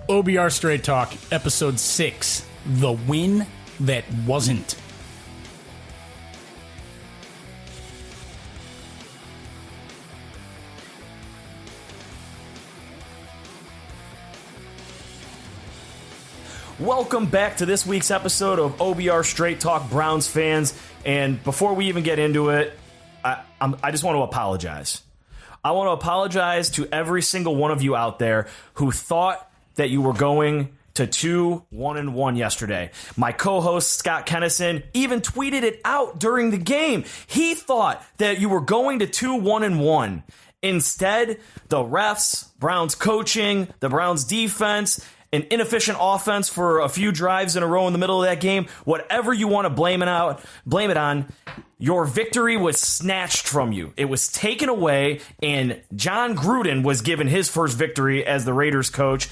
OBR Straight Talk, Episode 6, The Win That Wasn't. Welcome back to this week's episode of OBR Straight Talk, Browns fans. And before we even get into it, I just want to apologize. I want to apologize to every single one of you out there who thought that you were going to 2-1-1 yesterday. My co-host, Scott Kennison, even tweeted it out during the game. He thought that you were going to 2-1-1. Instead, the refs, Browns coaching, the Browns defense, an inefficient offense for a few drives in a row in the middle of that game, whatever you want to blame it on, your victory was snatched from you. It was taken away, and John Gruden was given his first victory as the Raiders coach.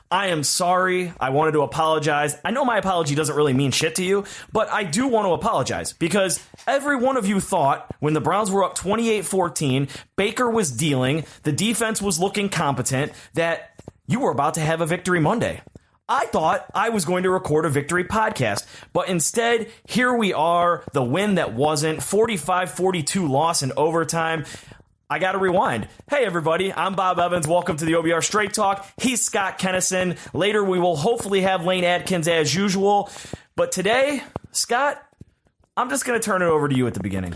I am sorry. I wanted to apologize. I know my apology doesn't really mean shit to you, but I do want to apologize because every one of you thought when the Browns were up 28-14, Baker was dealing, the defense was looking competent, that you were about to have a victory Monday. I thought I was going to record a victory podcast, but instead, here we are, the win that wasn't, 45-42 loss in overtime. I got to rewind. Hey, everybody, I'm Bob Evans. Welcome to the OBR Straight Talk. He's Scott Kennison. Later, we will hopefully have Lane Adkins as usual. But today, Scott, I'm just going to turn it over to you at the beginning.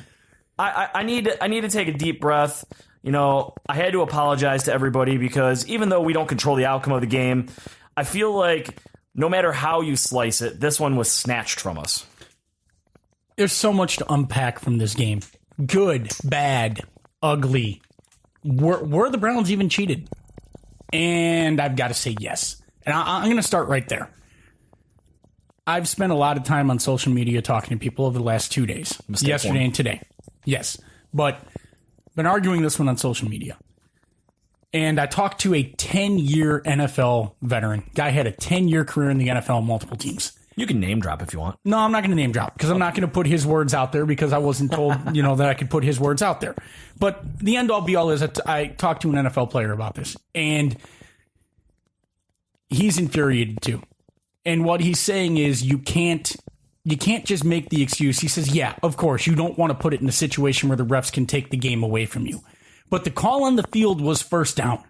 I need to take a deep breath. You know, I had to apologize to everybody because even though we don't control the outcome of the game, I feel like no matter how you slice it, this one was snatched from us. There's so much to unpack from this game. Good, bad, ugly. Were the Browns even cheated? And I've got to say yes. And I'm going to start right there. I've spent a lot of time on social media talking to people over the last 2 days. Yesterday and today. Yes. But been arguing this one on social media. And I talked to a 10-year NFL veteran. Guy had a 10-year career in the NFL on multiple teams. You can name drop if you want. No, I'm not going to name drop because I'm not going to put his words out there because I wasn't told, that I could put his words out there. But the end all be all is that I talked to an NFL player about this, and he's infuriated too. And what he's saying is you can't just make the excuse. He says, yeah, of course, you don't want to put it in a situation where the refs can take the game away from you. But the call on the field was first down.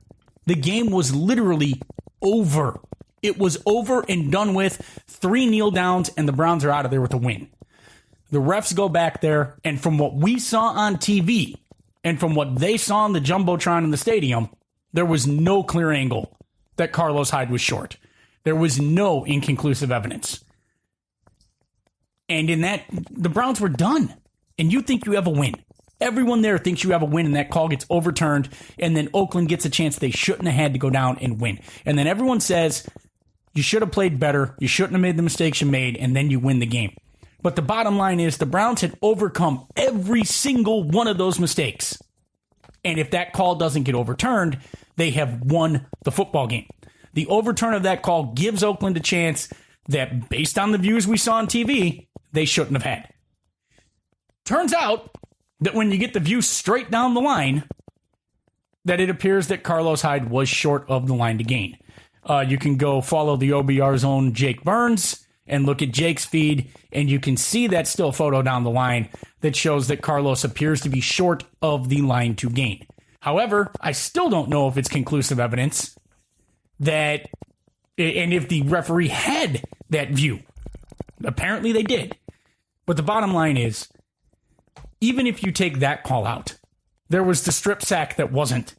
The game was literally over. It was over and done with. 3 kneel downs, and the Browns are out of there with a win. The refs go back there, and from what we saw on TV and from what they saw on the Jumbotron in the stadium, there was no clear angle that Carlos Hyde was short. There was no inconclusive evidence. And in that, the Browns were done. And you think you have a win. Everyone there thinks you have a win, and that call gets overturned, and then Oakland gets a chance they shouldn't have had to go down and win. And then everyone says, you should have played better, you shouldn't have made the mistakes you made, and then you win the game. But the bottom line is the Browns had overcome every single one of those mistakes. And if that call doesn't get overturned, they have won the football game. The overturn of that call gives Oakland a chance that, based on the views we saw on TV, they shouldn't have had. Turns out that when you get the view straight down the line, that it appears that Carlos Hyde was short of the line to gain. You can go follow the OBR's own Jake Burns and look at Jake's feed, and you can see that still photo down the line that shows that Carlos appears to be short of the line to gain. However, I still don't know if it's conclusive evidence that, and if the referee had that view. Apparently they did. But the bottom line is, even if you take that call out, there was the strip sack that wasn't.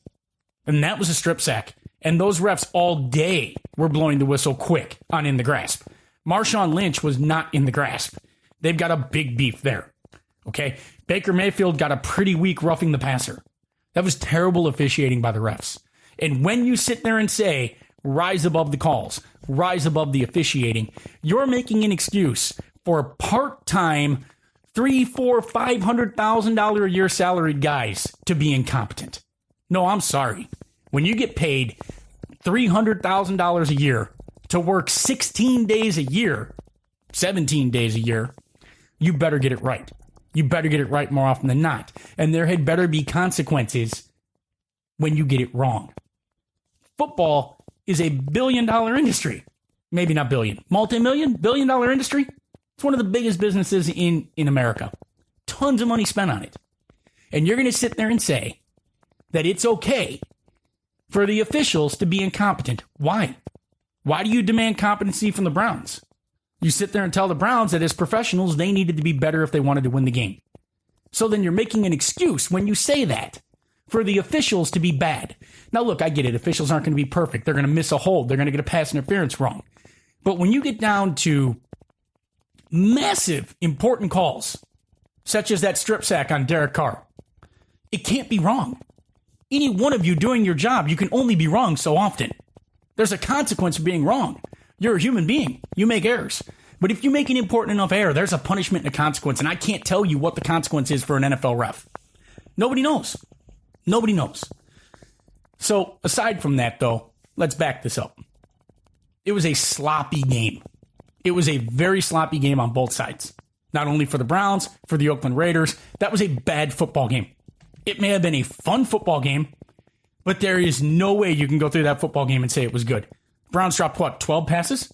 And that was a strip sack. And those refs all day were blowing the whistle quick on in the grasp. Marshawn Lynch was not in the grasp. They've got a big beef there. Okay? Baker Mayfield got a pretty weak roughing the passer. That was terrible officiating by the refs. And when you sit there and say, rise above the calls, rise above the officiating, you're making an excuse for part-time $300,000, $400,000, $500,000 a year salaried guys to be incompetent. No, I'm sorry. When you get paid $300,000 a year to work 16 days a year, 17 days a year, you better get it right. You better get it right more often than not. And there had better be consequences when you get it wrong. Football is a billion-dollar industry. Maybe not billion, multi-million, billion-dollar industry. It's one of the biggest businesses in America. Tons of money spent on it. And you're going to sit there and say that it's okay for the officials to be incompetent. Why? Why do you demand competency from the Browns? You sit there and tell the Browns that as professionals, they needed to be better if they wanted to win the game. So then you're making an excuse when you say that for the officials to be bad. Now, look, I get it. Officials aren't going to be perfect. They're going to miss a hold. They're going to get a pass interference wrong. But when you get down to massive, important calls, such as that strip sack on Derek Carr, it can't be wrong. Any one of you doing your job, you can only be wrong so often. There's a consequence of being wrong. You're a human being. You make errors. But if you make an important enough error, there's a punishment and a consequence. And I can't tell you what the consequence is for an NFL ref. Nobody knows. Nobody knows. So aside from that, though, let's back this up. It was a sloppy game. It was a very sloppy game on both sides. Not only for the Browns, for the Oakland Raiders. That was a bad football game. It may have been a fun football game, but there is no way you can go through that football game and say it was good. Browns dropped, 12 passes?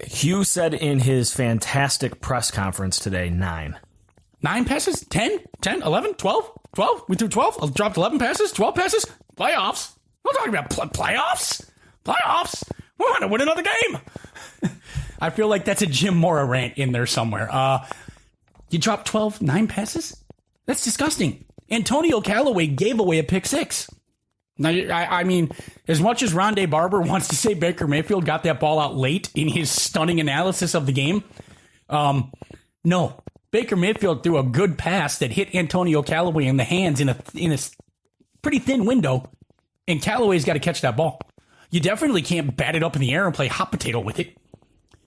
Hugh said in his fantastic press conference today, 9. 9 passes? 10? 10? 11? 12? 12? We threw 12? I dropped 11 passes? 12 passes? Playoffs? We're talking about playoffs? Playoffs? We want to win another game. I feel like that's a Jim Mora rant in there somewhere. You dropped 9 passes? That's disgusting. Antonio Callaway gave away a pick 6. Now, I mean, as much as Rondé Barber wants to say Baker Mayfield got that ball out late in his stunning analysis of the game, no. Baker Mayfield threw a good pass that hit Antonio Callaway in the hands in a pretty thin window, and Callaway's got to catch that ball. You definitely can't bat it up in the air and play hot potato with it.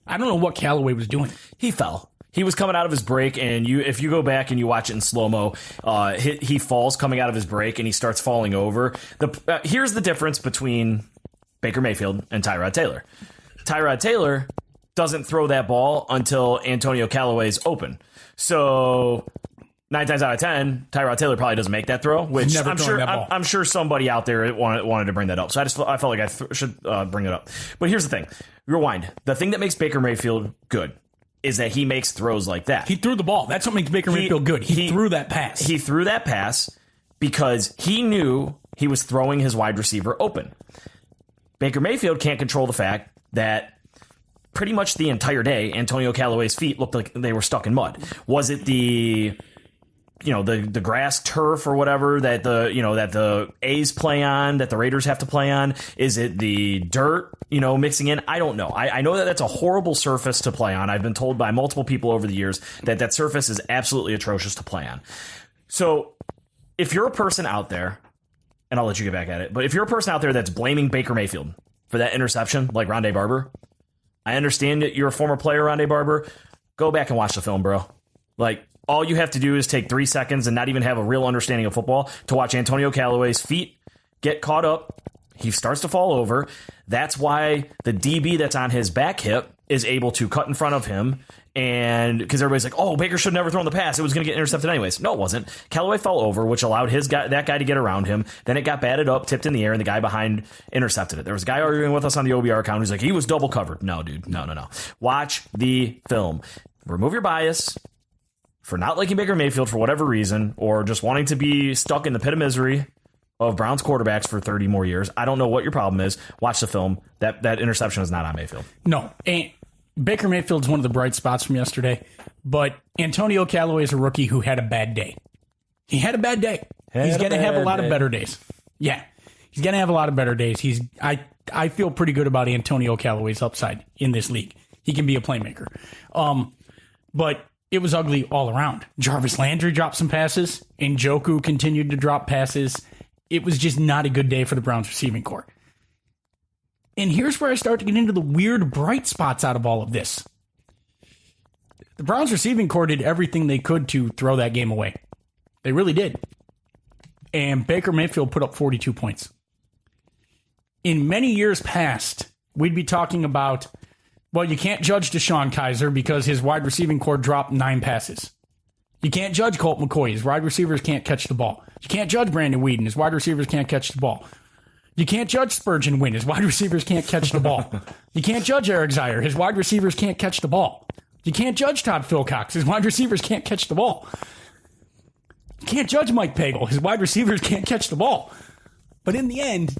I don't know what Callaway was doing. He fell. He was coming out of his break, and if you go back and you watch it in slow-mo, he falls coming out of his break, and he starts falling over. Here's the difference between Baker Mayfield and Tyrod Taylor. Tyrod Taylor doesn't throw that ball until Antonio Callaway's open. So 9 times out of 10, Tyrod Taylor probably doesn't make that throw, which I'm sure somebody out there wanted to bring that up. So I felt like I should bring it up. But here's the thing. Rewind. The thing that makes Baker Mayfield good is that he makes throws like that. He threw the ball. That's what makes Baker Mayfield good. He threw that pass. He threw that pass because he knew he was throwing his wide receiver open. Baker Mayfield can't control the fact that pretty much the entire day, Antonio Callaway's feet looked like they were stuck in mud. Was it the grass, turf, or whatever that the A's play on, that the Raiders have to play on? Is it the dirt, mixing in? I don't know. I know that that's a horrible surface to play on. I've been told by multiple people over the years that surface is absolutely atrocious to play on. So if you're a person out there, and I'll let you get back at it, but if you're a person out there that's blaming Baker Mayfield for that interception, like Rondé Barber, I understand that you're a former player, Rondé Barber. Go back and watch the film, bro. Like, all you have to do is take 3 seconds and not even have a real understanding of football to watch Antonio Callaway's feet get caught up. He starts to fall over. That's why the DB that's on his back hip is able to cut in front of him. And because everybody's like, oh, Baker should never thrown the pass. It was going to get intercepted anyways. No, it wasn't. Callaway fell over, which allowed that guy to get around him. Then it got batted up, tipped in the air, and the guy behind intercepted it. There was a guy arguing with us on the OBR account who's like, he was double covered. No, dude. No. Watch the film. Remove your bias for not liking Baker Mayfield for whatever reason, or just wanting to be stuck in the pit of misery of Browns quarterbacks for 30 more years. I don't know what your problem is. Watch the film. That interception is not on Mayfield. No, and Baker Mayfield's one of the bright spots from yesterday, but Antonio Callaway is a rookie who had a bad day. He had a bad day. He's going to have a lot of better days. Yeah, he's going to have a lot of better days. I feel pretty good about Antonio Callaway's upside in this league. He can be a playmaker. But it was ugly all around. Jarvis Landry dropped some passes. Njoku continued to drop passes. It was just not a good day for the Browns receiving corps. And here's where I start to get into the weird bright spots out of all of this. The Browns receiving corps did everything they could to throw that game away. They really did. And Baker Mayfield put up 42 points. In many years past, we'd be talking about, well, you can't judge DeShone Kizer because his wide receiving corps dropped 9 passes. You can't judge Colt McCoy. His wide receivers can't catch the ball. You can't judge Brandon Weeden. His wide receivers can't catch the ball. You can't judge Spurgeon Wynn. His wide receivers can't catch the ball. You can't judge Eric Zier. His wide receivers can't catch the ball. You can't judge Todd Philcox. His wide receivers can't catch the ball. You can't judge Mike Pagel. His wide receivers can't catch the ball. But in the end,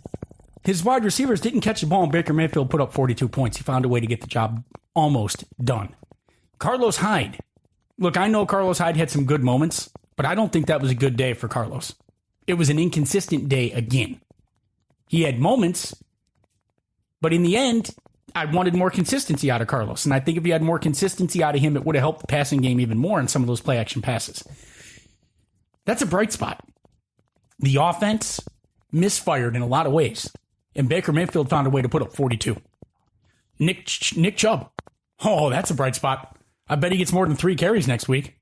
his wide receivers didn't catch the ball, and Baker Mayfield put up 42 points. He found a way to get the job almost done. Carlos Hyde. Look, I know Carlos Hyde had some good moments, but I don't think that was a good day for Carlos. It was an inconsistent day again. He had moments, but in the end, I wanted more consistency out of Carlos. And I think if you had more consistency out of him, it would have helped the passing game even more in some of those play-action passes. That's a bright spot. The offense misfired in a lot of ways, and Baker Mayfield found a way to put up 42. Nick Chubb. Oh, that's a bright spot. I bet he gets more than 3 carries next week.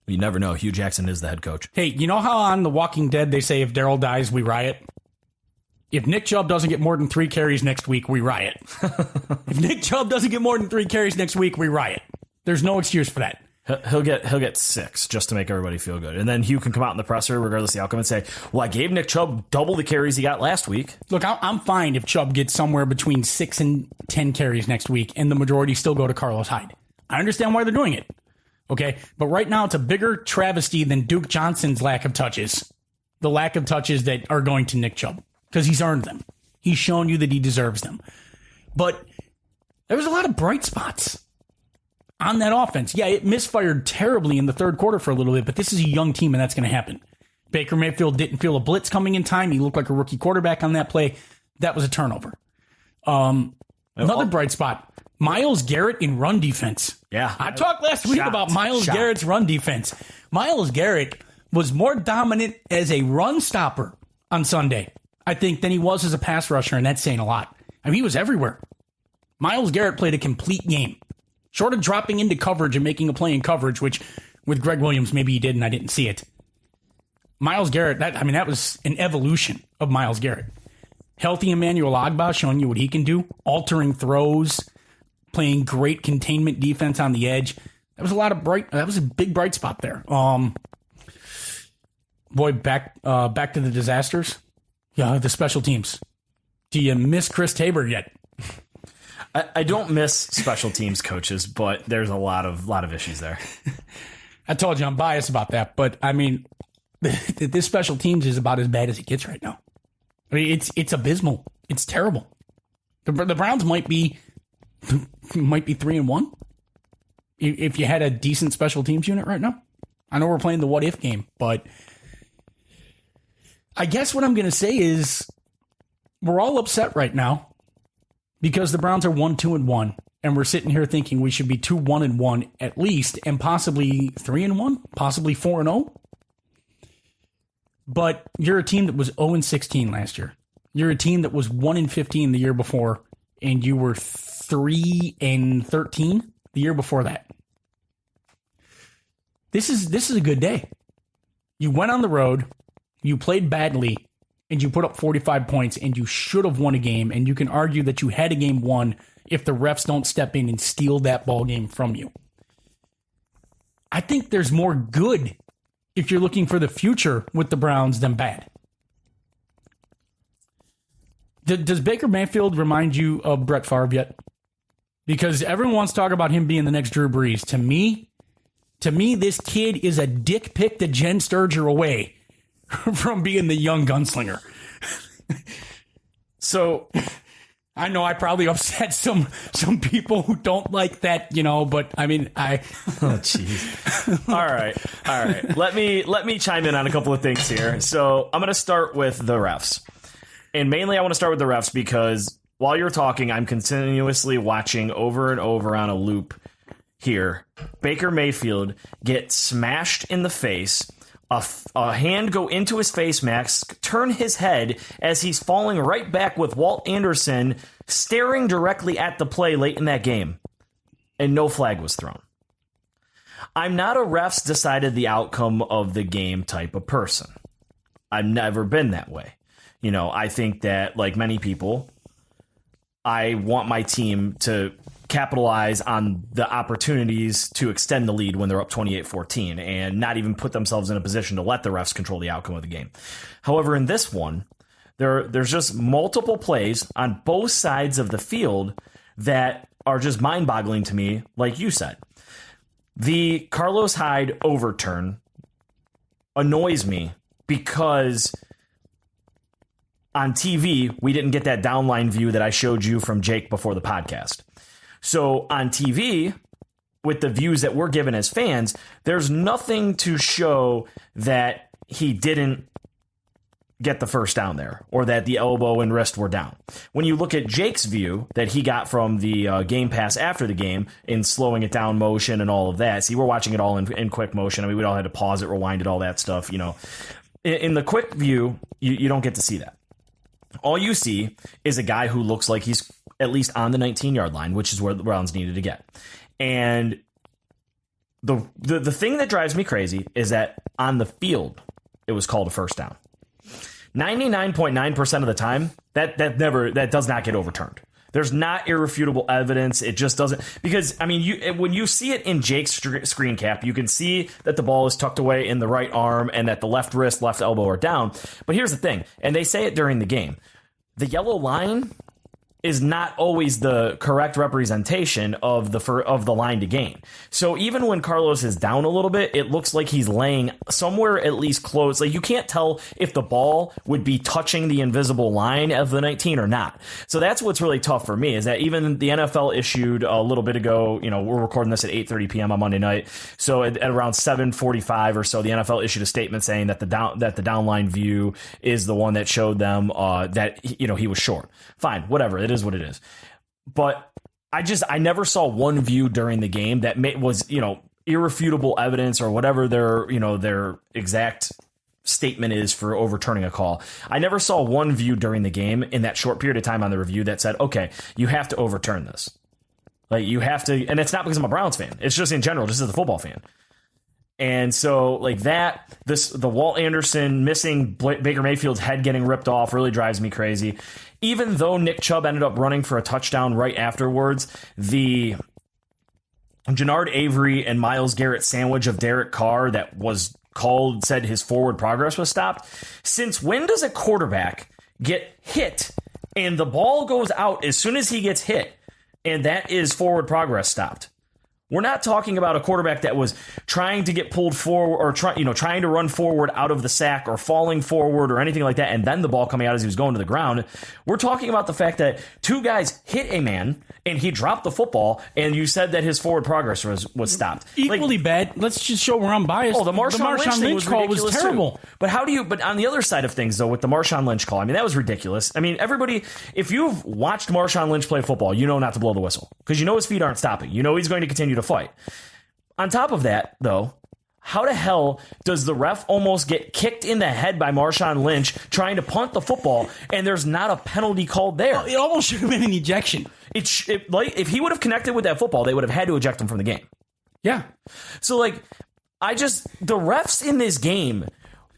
You never know. Hugh Jackson is the head coach. Hey, you know how on The Walking Dead they say if Daryl dies, we riot? If Nick Chubb doesn't get more than 3 carries next week, we riot. If Nick Chubb doesn't get more than 3 carries next week, we riot. There's no excuse for that. He'll get 6 just to make everybody feel good. And then Hugh can come out in the presser, regardless of the outcome, and say, well, I gave Nick Chubb double the carries he got last week. Look, I'm fine if Chubb gets somewhere between 6 and 10 carries next week, and the majority still go to Carlos Hyde. I understand why they're doing it. Okay, but right now it's a bigger travesty than Duke Johnson's lack of touches. The lack of touches that are going to Nick Chubb, because he's earned them. He's shown you that he deserves them. But there was a lot of bright spots on that offense. Yeah, it misfired terribly in the third quarter for a little bit, but this is a young team, and that's going to happen. Baker Mayfield didn't feel a blitz coming in time. He looked like a rookie quarterback on that play. That was a turnover. Another bright spot, Myles Garrett in run defense. Yeah. I talked last week about Myles Garrett's run defense. Myles Garrett was more dominant as a run stopper on Sunday, I think, than he was as a pass rusher, and that's saying a lot. I mean, he was everywhere. Myles Garrett played a complete game. Short of dropping into coverage and making a play in coverage, which with Greg Williams, maybe he did and I didn't see it. Myles Garrett, that was an evolution of Myles Garrett. Healthy Emmanuel Ogbah showing you what he can do, altering throws, playing great containment defense on the edge. That was a big bright spot there. Back to the disasters. Yeah, the special teams. Do you miss Chris Tabor yet? I don't miss special teams coaches, but there's a lot of issues there. I told you I'm biased about that, but I mean, this special teams is about as bad as it gets right now. I mean, it's abysmal. It's terrible. The Browns might be 3-1 if you had a decent special teams unit right now. I know we're playing the what if game, but I guess what I'm going to say is we're all upset right now because the Browns are 1-2-1, and we're sitting here thinking we should be 2-1-1 at least, and possibly 3-1, possibly 4-0. But you're a team that was 0-16 last year. You're a team that was 1-15 the year before, and you were 3-13 the year before that. This is a good day. You went on the road, you played badly, and you put up 45 points, and you should have won a game, and you can argue that you had a game won if the refs don't step in and steal that ball game from you. I think there's more good if you're looking for the future with the Browns than bad. Does Baker Mayfield remind you of Brett Favre yet? Because everyone wants to talk about him being the next Drew Brees. To me, this kid is a dick pic to Jen Sturger away from being the young gunslinger. So I know I probably upset some people who don't like that, but I mean, oh, jeez. All right. Let me chime in on a couple of things here. So I'm going to start with the refs. And mainly I want to start with the refs because while you're talking, I'm continuously watching over and over on a loop here. Baker Mayfield get smashed in the face, a hand go into his face mask, turn his head as he's falling right back with Walt Anderson staring directly at the play late in that game. And no flag was thrown. I'm not a refs decided the outcome of the game type of person. I've never been that way. I think that, like many people, I want my team to capitalize on the opportunities to extend the lead when they're up 28-14 and not even put themselves in a position to let the refs control the outcome of the game. However, in this one, There's just multiple plays on both sides of the field that are just mind-boggling to me, like you said. The Carlos Hyde overturn annoys me because on TV, we didn't get that downline view that I showed you from Jake before the podcast. So on TV, with the views that we're given as fans, there's nothing to show that he didn't get the first down there or that the elbow and wrist were down. When you look at Jake's view that he got from the Game Pass after the game in slowing it down motion and all of that, see, we're watching it all in quick motion. I mean, we all had to pause it, rewind it, all that stuff. You know, in the quick view, you don't get to see that. All you see is a guy who looks like he's at least on the 19-yard line, which is where the Browns needed to get. And the thing that drives me crazy is that on the field, it was called a first down. 99.9% of the time, that does not get overturned. There's not irrefutable evidence. It just doesn't, because I mean, when you see it in Jake's screen cap, you can see that the ball is tucked away in the right arm and that the left wrist, left elbow are down. But here's the thing, and they say it during the game: the yellow line is not always the correct representation of the line to gain. So even when Carlos is down a little bit, it looks like he's laying somewhere at least close. Like, you can't tell if the ball would be touching the invisible line of the 19 or not. So that's what's really tough for me, is that even the NFL issued a little bit ago, you know, we're recording this at 8:30 p.m. on Monday night. So at around 7:45 or so, the NFL issued a statement saying that the downline view is the one that showed them that, you know, he was short. Fine, whatever. It is what it is. But I never saw one view during the game that was, you know, irrefutable evidence or whatever their exact statement is for overturning a call. I never saw one view during the game in that short period of time on the review that said, okay, you have to overturn this. Like, you have to, and it's not because I'm a Browns fan. It's just in general, just as a football fan. And so, like, the Walt Anderson missing Baker Mayfield's head getting ripped off really drives me crazy. Even though Nick Chubb ended up running for a touchdown right afterwards, the Jannard Avery and Myles Garrett sandwich of Derek Carr that was called said his forward progress was stopped. Since when does a quarterback get hit and the ball goes out as soon as he gets hit, and that is forward progress stopped? We're not talking about a quarterback that was trying to get pulled forward or trying to run forward out of the sack or falling forward or anything like that, and then the ball coming out as he was going to the ground. We're talking about the fact that two guys hit a man and he dropped the football, and you said that his forward progress was stopped. Equally bad. Let's just show where I'm biased. Oh, the Marshawn Lynch call was terrible. Too. But on the other side of things, though, with the Marshawn Lynch call, I mean, that was ridiculous. I mean, everybody, if you've watched Marshawn Lynch play football, you know not to blow the whistle, because you know his feet aren't stopping. You know he's going to continue to fight. On top of that, though, how the hell does the ref almost get kicked in the head by Marshawn Lynch trying to punt the football, and there's not a penalty called there? It almost should have been an ejection. If he would have connected with that football, they would have had to eject him from the game. Yeah. So, the refs in this game,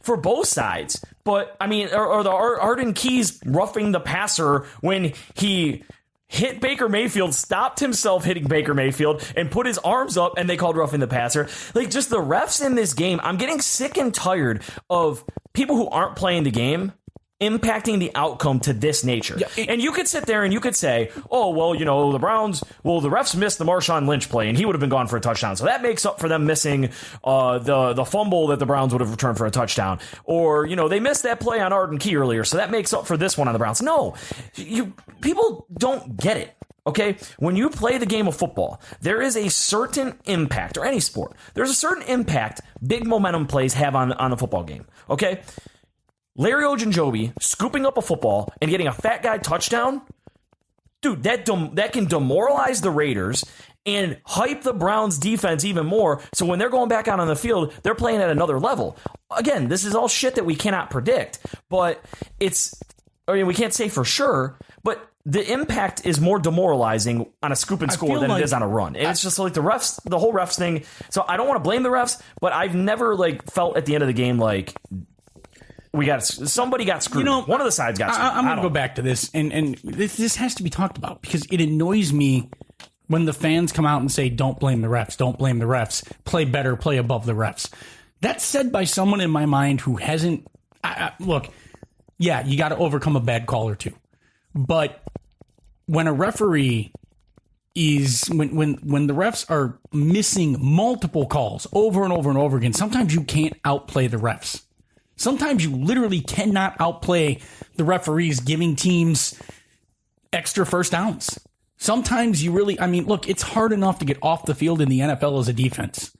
for both sides, but, I mean, or the Arden Keys roughing the passer when he hit Baker Mayfield, stopped himself hitting Baker Mayfield, and put his arms up, and they called roughing the passer. Like, just the refs in this game, I'm getting sick and tired of people who aren't playing the game impacting the outcome to this nature. Yeah, and you could sit there and you could say, oh, well, you know, the refs missed the Marshawn Lynch play, and he would have been gone for a touchdown. So that makes up for them missing the fumble that the Browns would have returned for a touchdown. Or, you know, they missed that play on Arden Key earlier, so that makes up for this one on the Browns. No, people don't get it. Okay, when you play the game of football, there is a certain impact, or any sport, there's a certain impact big momentum plays have on a football game. Okay? Larry Ogunjobi scooping up a football and getting a fat guy touchdown, dude, that can demoralize the Raiders and hype the Browns defense even more. So when they're going back out on the field, they're playing at another level. Again, this is all shit that we cannot predict, but we can't say for sure, but the impact is more demoralizing on a scoop and score than it is on a run. And it's just like the whole refs thing. So I don't want to blame the refs, but I've never felt at the end of the game like somebody got screwed. You know, one of the sides got screwed. I'm going to go back to this, and this has to be talked about, because it annoys me when the fans come out and say, don't blame the refs, don't blame the refs, play better, play above the refs. That's said by someone in my mind who hasn't... Look, yeah, you got to overcome a bad call or two. But when a referee is, when the refs are missing multiple calls over and over and over again, sometimes you can't outplay the refs. Sometimes you literally cannot outplay the referees giving teams extra first downs. Sometimes you really, I mean, look, it's hard enough to get off the field in the NFL as a defense.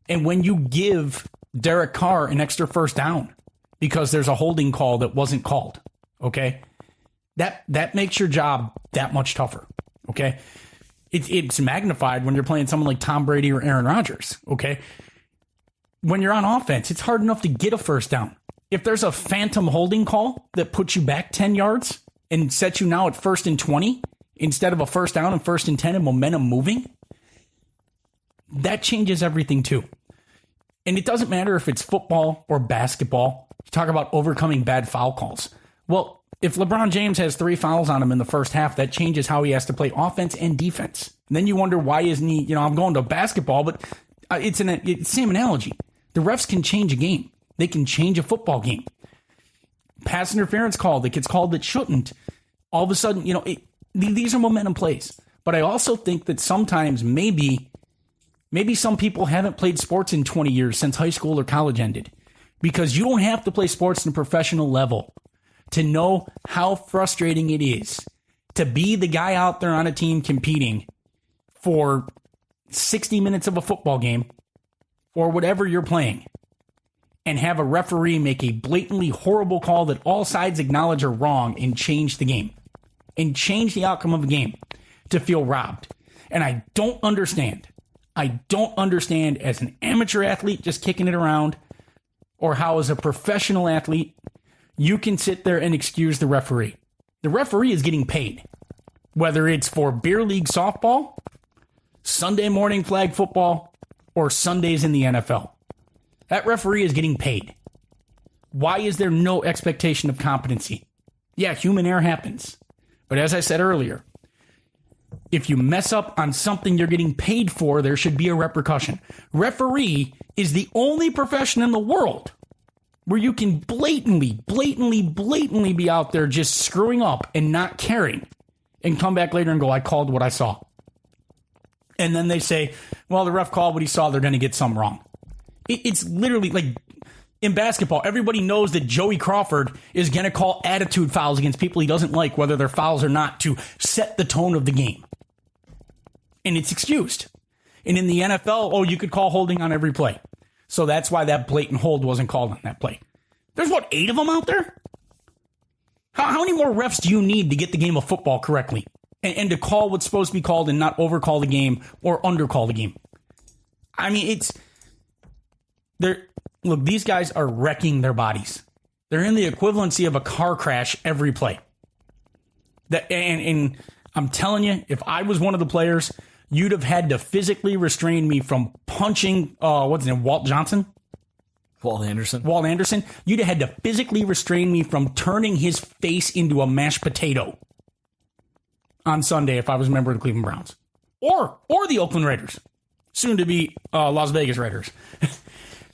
And when you give Derek Carr an extra first down because there's a holding call that wasn't called, okay, that makes your job that much tougher, okay? It's magnified when you're playing someone like Tom Brady or Aaron Rodgers, okay? When you're on offense, it's hard enough to get a first down. If there's a phantom holding call that puts you back 10 yards and sets you now at 1st and 20 instead of a first down and 1st and 10 and momentum moving, that changes everything too. And it doesn't matter if it's football or basketball. You talk about overcoming bad foul calls. Well, if LeBron James has 3 fouls on him in the first half, that changes how he has to play offense and defense. And then you wonder, why isn't he, I'm going to basketball, but it's the same analogy. The refs can change a game. They can change a football game. Pass interference call that gets called that shouldn't. All of a sudden, these are momentum plays. But I also think that sometimes maybe some people haven't played sports in 20 years since high school or college ended. Because you don't have to play sports in a professional level to know how frustrating it is to be the guy out there on a team competing for 60 minutes of a football game or whatever you're playing and have a referee make a blatantly horrible call that all sides acknowledge are wrong and change the game and change the outcome of a game to feel robbed. And I don't understand as an amateur athlete just kicking it around or how as a professional athlete you can sit there and excuse the referee. The referee is getting paid, whether it's for beer league softball, Sunday morning flag football, or Sundays in the NFL. That referee is getting paid. Why is there no expectation of competency? Yeah, human error happens. But as I said earlier, if you mess up on something you're getting paid for, there should be a repercussion. Referee is the only profession in the world where you can blatantly be out there just screwing up and not caring and come back later and go, I called what I saw. And then they say, well, the ref called what he saw. They're going to get something wrong. It's literally like in basketball, everybody knows that Joey Crawford is going to call attitude fouls against people he doesn't like, whether they're fouls or not, to set the tone of the game. And it's excused. And in the NFL, you could call holding on every play. So that's why that blatant hold wasn't called on that play. There's 8 of them out there? How many more refs do you need to get the game of football correctly? And to call what's supposed to be called and not overcall the game or undercall the game? I mean, look, these guys are wrecking their bodies. They're in the equivalency of a car crash every play. And I'm telling you, if I was one of the players, you'd have had to physically restrain me from punching, what's his name, Walt Anderson. You'd have had to physically restrain me from turning his face into a mashed potato on Sunday if I was a member of the Cleveland Browns. Or the Oakland Raiders. Soon to be Las Vegas Raiders.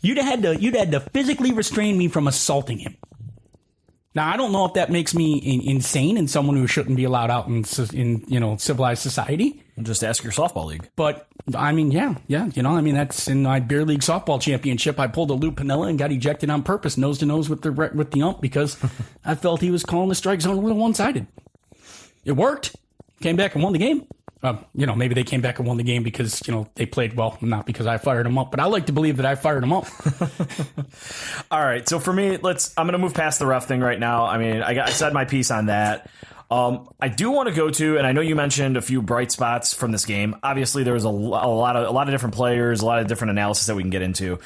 You'd have had to physically restrain me from assaulting him. Now, I don't know if that makes me insane and someone who shouldn't be allowed out in civilized society. Just ask your softball league. But, I mean, yeah. That's in my beer league softball championship. I pulled a Lou Piniella and got ejected on purpose, nose to nose with the ump because I felt he was calling the strike zone a little one-sided. It worked. Came back and won the game. Maybe they came back and won the game because, they played well, not because I fired them up. But I like to believe that I fired them up. All right. So for me, I'm going to move past the ref thing right now. I mean, I said my piece on that. I do want to go to, and I know you mentioned a few bright spots from this game. Obviously, there was a lot of different players, a lot of different analysis that we can get into.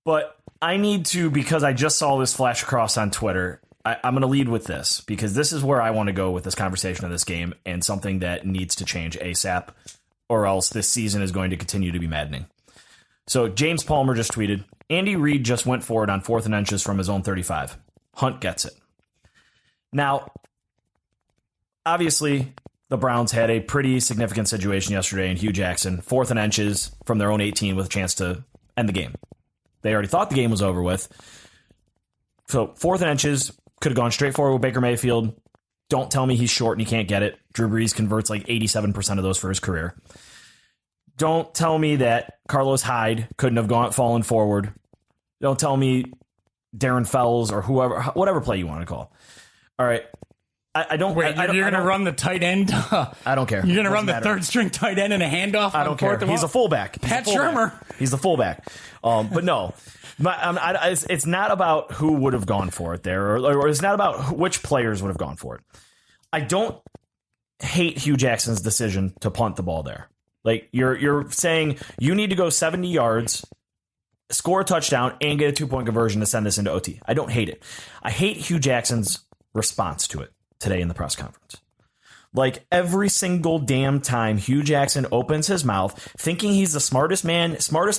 But I need to, because I just saw this flash across on Twitter, I'm going to lead with this because this is where I want to go with this conversation of this game and something that needs to change ASAP or else this season is going to continue to be maddening. So James Palmer just tweeted, Andy Reid just went for it on 4th and inches from his own 35. Hunt gets it. Now, obviously, the Browns had a pretty significant situation yesterday in Hugh Jackson, 4th and inches from their own 18 with a chance to end the game. They already thought the game was over with. So 4th and inches, Could have gone straight forward with Baker Mayfield. Don't tell me he's short and he can't get it. Drew Brees converts like 87% of those for his career. Don't tell me that Carlos Hyde couldn't have fallen forward. Don't tell me Darren Fells or whatever play you want to call. All right. I don't. Wait, you're going to run the tight end? I don't care. You're going to run the third string tight end in a handoff? I don't care. He's a fullback. Pat Shurmur. He's the fullback. But no. It's not about who would have gone for it there, or it's not about which players would have gone for it. I don't hate Hugh Jackson's decision to punt the ball there. Like you're saying you need to go 70 yards, score a touchdown, and get a 2-point conversion to send this into OT. I don't hate it. I hate Hugh Jackson's response to it today in the press conference. Like every single damn time Hugh Jackson opens his mouth thinking he's the smartest,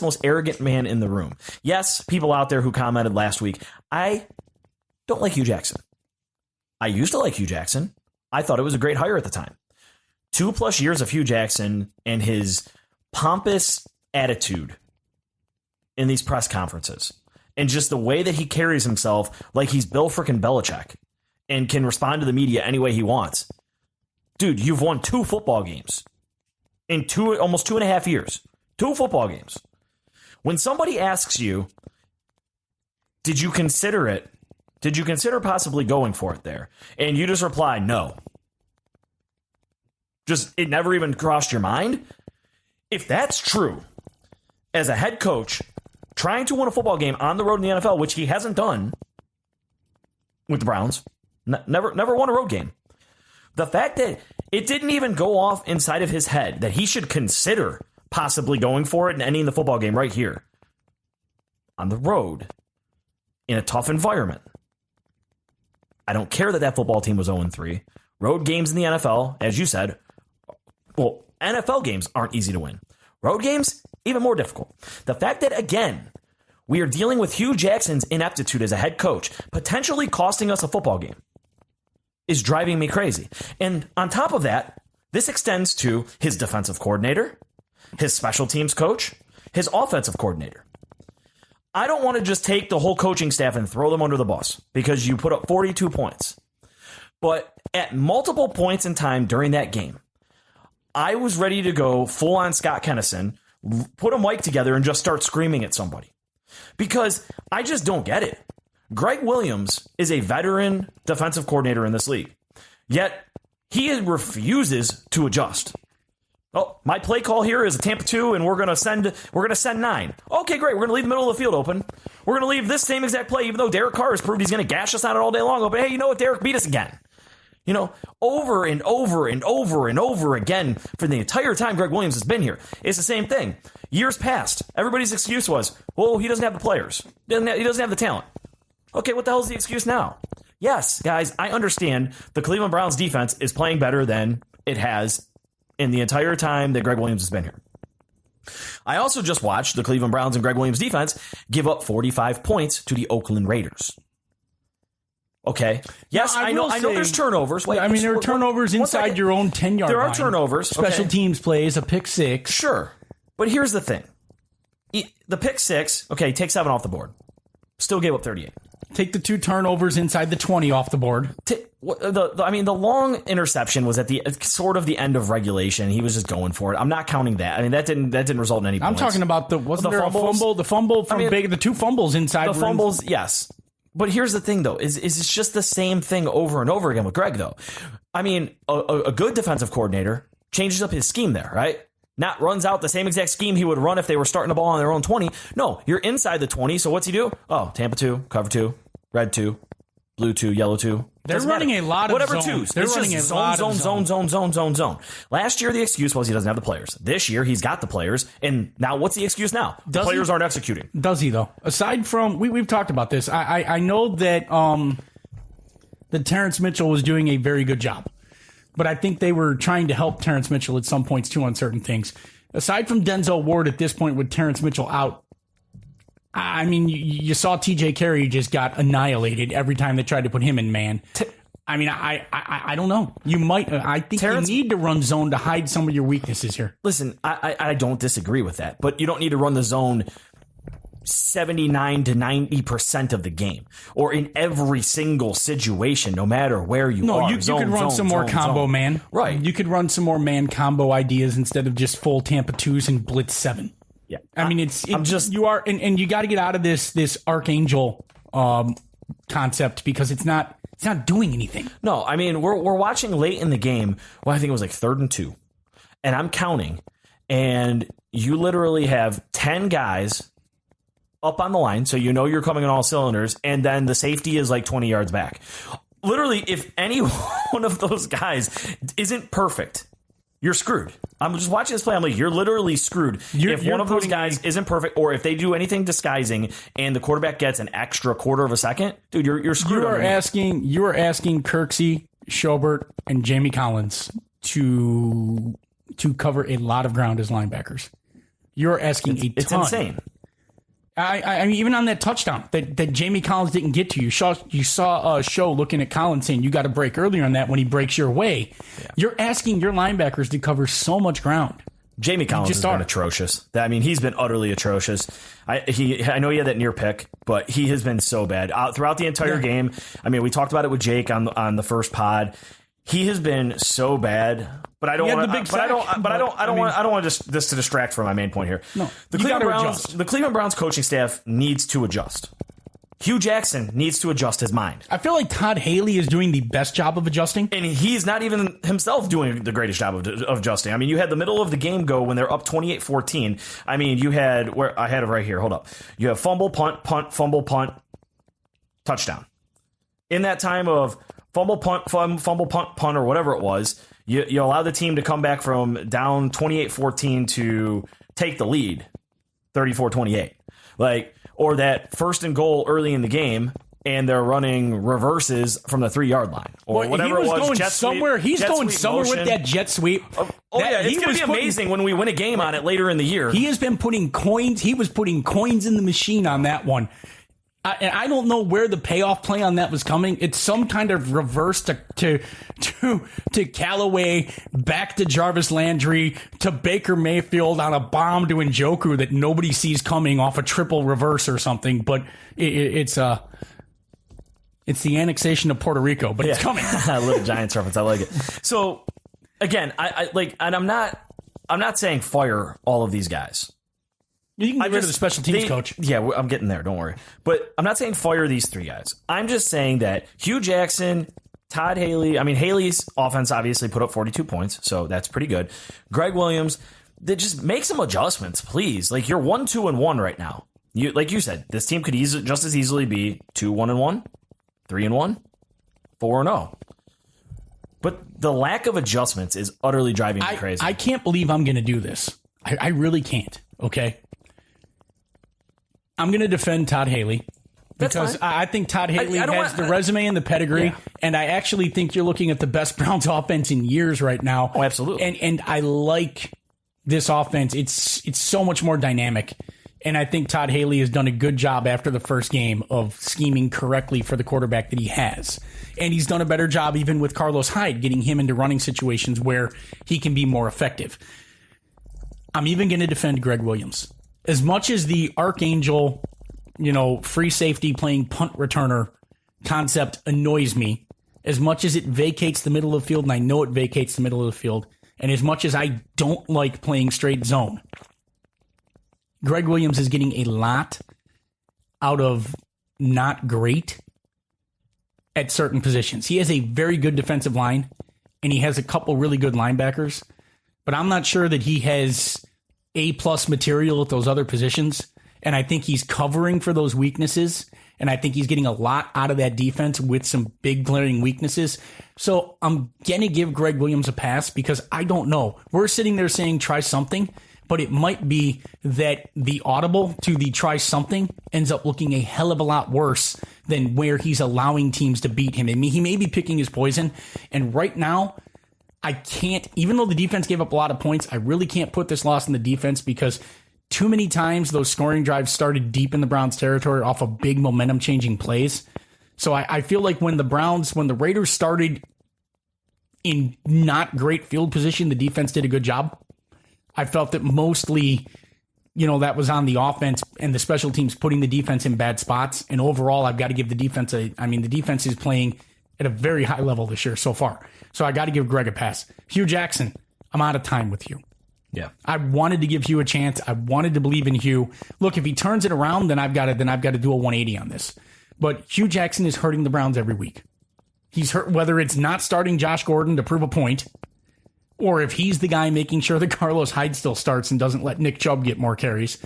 most arrogant man in the room. Yes, people out there who commented last week, I don't like Hugh Jackson. I used to like Hugh Jackson. I thought it was a great hire at the time. 2+ years of Hugh Jackson and his pompous attitude in these press conferences and just the way that he carries himself like he's Bill frickin' Belichick and can respond to the media any way he wants. Dude, you've won 2 football games in almost 2.5 years. 2 football games. When somebody asks you, did you consider it? Did you consider possibly going for it there? And you just reply, no. Just, it never even crossed your mind? If that's true, as a head coach, trying to win a football game on the road in the NFL, which he hasn't done with the Browns, never won a road game. The fact that it didn't even go off inside of his head that he should consider possibly going for it and ending the football game right here on the road in a tough environment. I don't care that football team was 0-3. Road games in the NFL, as you said, well, NFL games aren't easy to win. Road games, even more difficult. The fact that, again, we are dealing with Hugh Jackson's ineptitude as a head coach, potentially costing us a football game, is driving me crazy. And on top of that, this extends to his defensive coordinator, his special teams coach, his offensive coordinator. I don't want to just take the whole coaching staff and throw them under the bus because you put up 42 points. But at multiple points in time during that game, I was ready to go full on Scott Kennison, put a mic together and just start screaming at somebody. Because I just don't get it. Greg Williams is a veteran defensive coordinator in this league. Yet he refuses to adjust. Oh, my play call here is a Tampa 2, and we're gonna send 9. Okay, great. We're gonna leave the middle of the field open. We're gonna leave this same exact play, even though Derek Carr has proved he's gonna gash us on it all day long. But hey, you know what? Derek beat us again. You know, over and over and over and over again for the entire time Greg Williams has been here. It's the same thing. Years past, everybody's excuse was, well, he doesn't have the players. He doesn't have the talent. Okay, what the hell is the excuse now? Yes, guys, I understand the Cleveland Browns defense is playing better than it has in the entire time that Greg Williams has been here. I also just watched the Cleveland Browns and Greg Williams defense give up 45 points to the Oakland Raiders. Okay. Yes, I know there's turnovers. Wait, I mean, there are turnovers inside your own 10-yard line. There are turnovers. Special teams plays, a pick 6. Sure. But here's the thing. The pick 6, okay, take 7 off the board. Still gave up 38. Take the 2 turnovers inside the 20 off the board. The long interception was at the sort of the end of regulation. He was just going for it. I'm not counting that. I mean, that didn't result in any points. I'm talking about wasn't there fumbles? A fumble? The fumble from Baker, the 2 fumbles inside. The fumbles, yes. But here's the thing, though, is it's just the same thing over and over again with Greg, though. I mean, a good defensive coordinator changes up his scheme there, right? Not runs out the same exact scheme he would run if they were starting the ball on their own 20. No, you're inside the 20, so what's he do? Oh, Tampa 2, cover 2, red 2, blue 2, yellow 2. They're running a lot of whatever zones. They're running a zone. Last year, the excuse was he doesn't have the players. This year, he's got the players. And now, what's the excuse now? The players aren't executing. Does he, though? Aside from, we've talked about this. I know that Terrence Mitchell was doing a very good job. But I think they were trying to help Terrence Mitchell at some points, too, on certain things. Aside from Denzel Ward at this point with Terrence Mitchell out, I mean, you saw TJ Carey just got annihilated every time they tried to put him in man. I mean, I don't know. You might. I think you need to run zone to hide some of your weaknesses here. Listen, I don't disagree with that, but you don't need to run the zone 79 to 90% of the game, or in every single situation, no matter where you are. You could run some more combo man. Right. You could run some more man combo ideas instead of just full Tampa 2s and blitz 7. Yeah. I mean, and you got to get out of this Archangel concept because it's not doing anything. No, I mean, we're watching late in the game. Well, I think it was like 3rd and 2, and I'm counting, and you literally have 10 guys up on the line, so you're coming on all cylinders, and then the safety is like 20 yards back. Literally, if any one of those guys isn't perfect, you're screwed. I'm just watching this play. I'm like, you're literally screwed. If one of those guys isn't perfect, or if they do anything disguising and the quarterback gets an extra quarter of a second, dude, you're screwed. You are asking Kirksey, Schobert, and Jamie Collins to cover a lot of ground as linebackers. You're asking a ton. It's insane. I mean, even on that touchdown that Jamie Collins didn't get to, you saw a show looking at Collins saying you got to break earlier on that when he breaks your way. Yeah. You're asking your linebackers to cover so much ground. Jamie Collins has been atrocious. I mean, he's been utterly atrocious. I know he had that near pick, but he has been so bad throughout the entire game. I mean, we talked about it with Jake on the first pod. He has been so bad, but I don't want this to distract from my main point here. No, the Cleveland Browns coaching staff needs to adjust. Hugh Jackson needs to adjust his mind. I feel like Todd Haley is doing the best job of adjusting, and he's not even himself doing the greatest job of adjusting. I mean, you had the middle of the game go when they're up 28-14. I mean, you had where I had it right here. Hold up, you have fumble, punt, fumble, punt, touchdown. In that time of fumble, punt, punt, or whatever it was, you allow the team to come back from down 28-14 to take the lead, 34-28. Or that 1st and goal early in the game, and they're running reverses from the 3-yard line, or whatever it was. He's going somewhere with that jet sweep. It's going to be amazing when we win a game on it later in the year. He has been putting coins. He was putting coins in the machine on that one. And I don't know where the payoff play on that was coming. It's some kind of reverse to Callaway, back to Jarvis Landry, to Baker Mayfield on a bomb to Njoku that nobody sees coming off a triple reverse or something. But it's the annexation of Puerto Rico, but it's coming. A little Giants reference. I like it. So again, and I'm not saying fire all of these guys. You can get rid of the special teams coach. Yeah, I'm getting there. Don't worry. But I'm not saying fire these 3 guys. I'm just saying that Hugh Jackson, Todd Haley, Haley's offense obviously put up 42 points, so that's pretty good. Greg Williams, that just make some adjustments, please. You're 1-2-1 right now. Like you said, this team could just as easily be 2-1-1, 3-1, 4-0. But the lack of adjustments is utterly driving me crazy. I can't believe I'm going to do this. I really can't. Okay. I'm going to defend Todd Haley because I think Todd Haley has the resume and the pedigree, and I actually think you're looking at the best Browns offense in years right now. Oh, absolutely. And I like this offense. It's so much more dynamic, and I think Todd Haley has done a good job after the first game of scheming correctly for the quarterback that he has. And he's done a better job even with Carlos Hyde, getting him into running situations where he can be more effective. I'm even going to defend Greg Williams. As much as the Archangel, free safety playing punt returner concept annoys me, as much as it vacates the middle of the field, and I know it vacates the middle of the field, and as much as I don't like playing straight zone, Greg Williams is getting a lot out of not great at certain positions. He has a very good defensive line, and he has a couple really good linebackers, but I'm not sure that he has A-plus material at those other positions, and I think he's covering for those weaknesses, and I think he's getting a lot out of that defense with some big glaring weaknesses. So I'm going to give Greg Williams a pass because I don't know. We're sitting there saying try something, but it might be that the audible to the try something ends up looking a hell of a lot worse than where he's allowing teams to beat him. I mean, he may be picking his poison, and right now, I can't, even though the defense gave up a lot of points, I really can't put this loss in the defense because too many times those scoring drives started deep in the Browns territory off of big momentum changing plays. So I feel like when the Raiders started in not great field position, the defense did a good job. I felt that mostly that was on the offense and the special teams putting the defense in bad spots. And overall, I've got to give the defense the defense is playing at a very high level this year so far. So I got to give Greg a pass. Hugh Jackson, I'm out of time with Hugh. Yeah. I wanted to give Hugh a chance. I wanted to believe in Hugh. Look, if he turns it around, then I've got to do a 180 on this. But Hugh Jackson is hurting the Browns every week. He's hurt, whether it's not starting Josh Gordon to prove a point, or if he's the guy making sure that Carlos Hyde still starts and doesn't let Nick Chubb get more carries.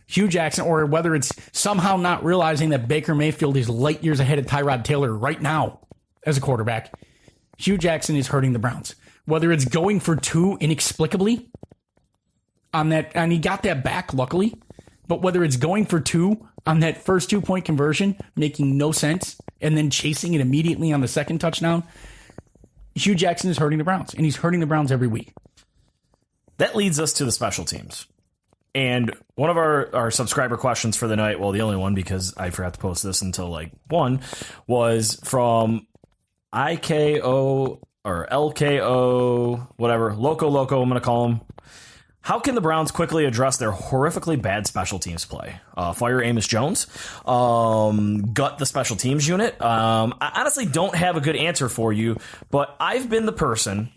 Hugh Jackson, or whether it's somehow not realizing that Baker Mayfield is light years ahead of Tyrod Taylor right now as a quarterback. Hugh Jackson is hurting the Browns. Whether it's going for 2 inexplicably on that, and he got that back luckily, but whether it's going for 2 on that first 2-point conversion, making no sense, and then chasing it immediately on the second touchdown, Hugh Jackson is hurting the Browns, and he's hurting the Browns every week. That leads us to the special teams. And one of our subscriber questions for the night, well, the only one because I forgot to post this until 1, was from IKO or LKO, whatever, Loco, I'm going to call him. How can the Browns quickly address their horrifically bad special teams play? Fire Amos Jones, gut the special teams unit. I honestly don't have a good answer for you, but I've been the person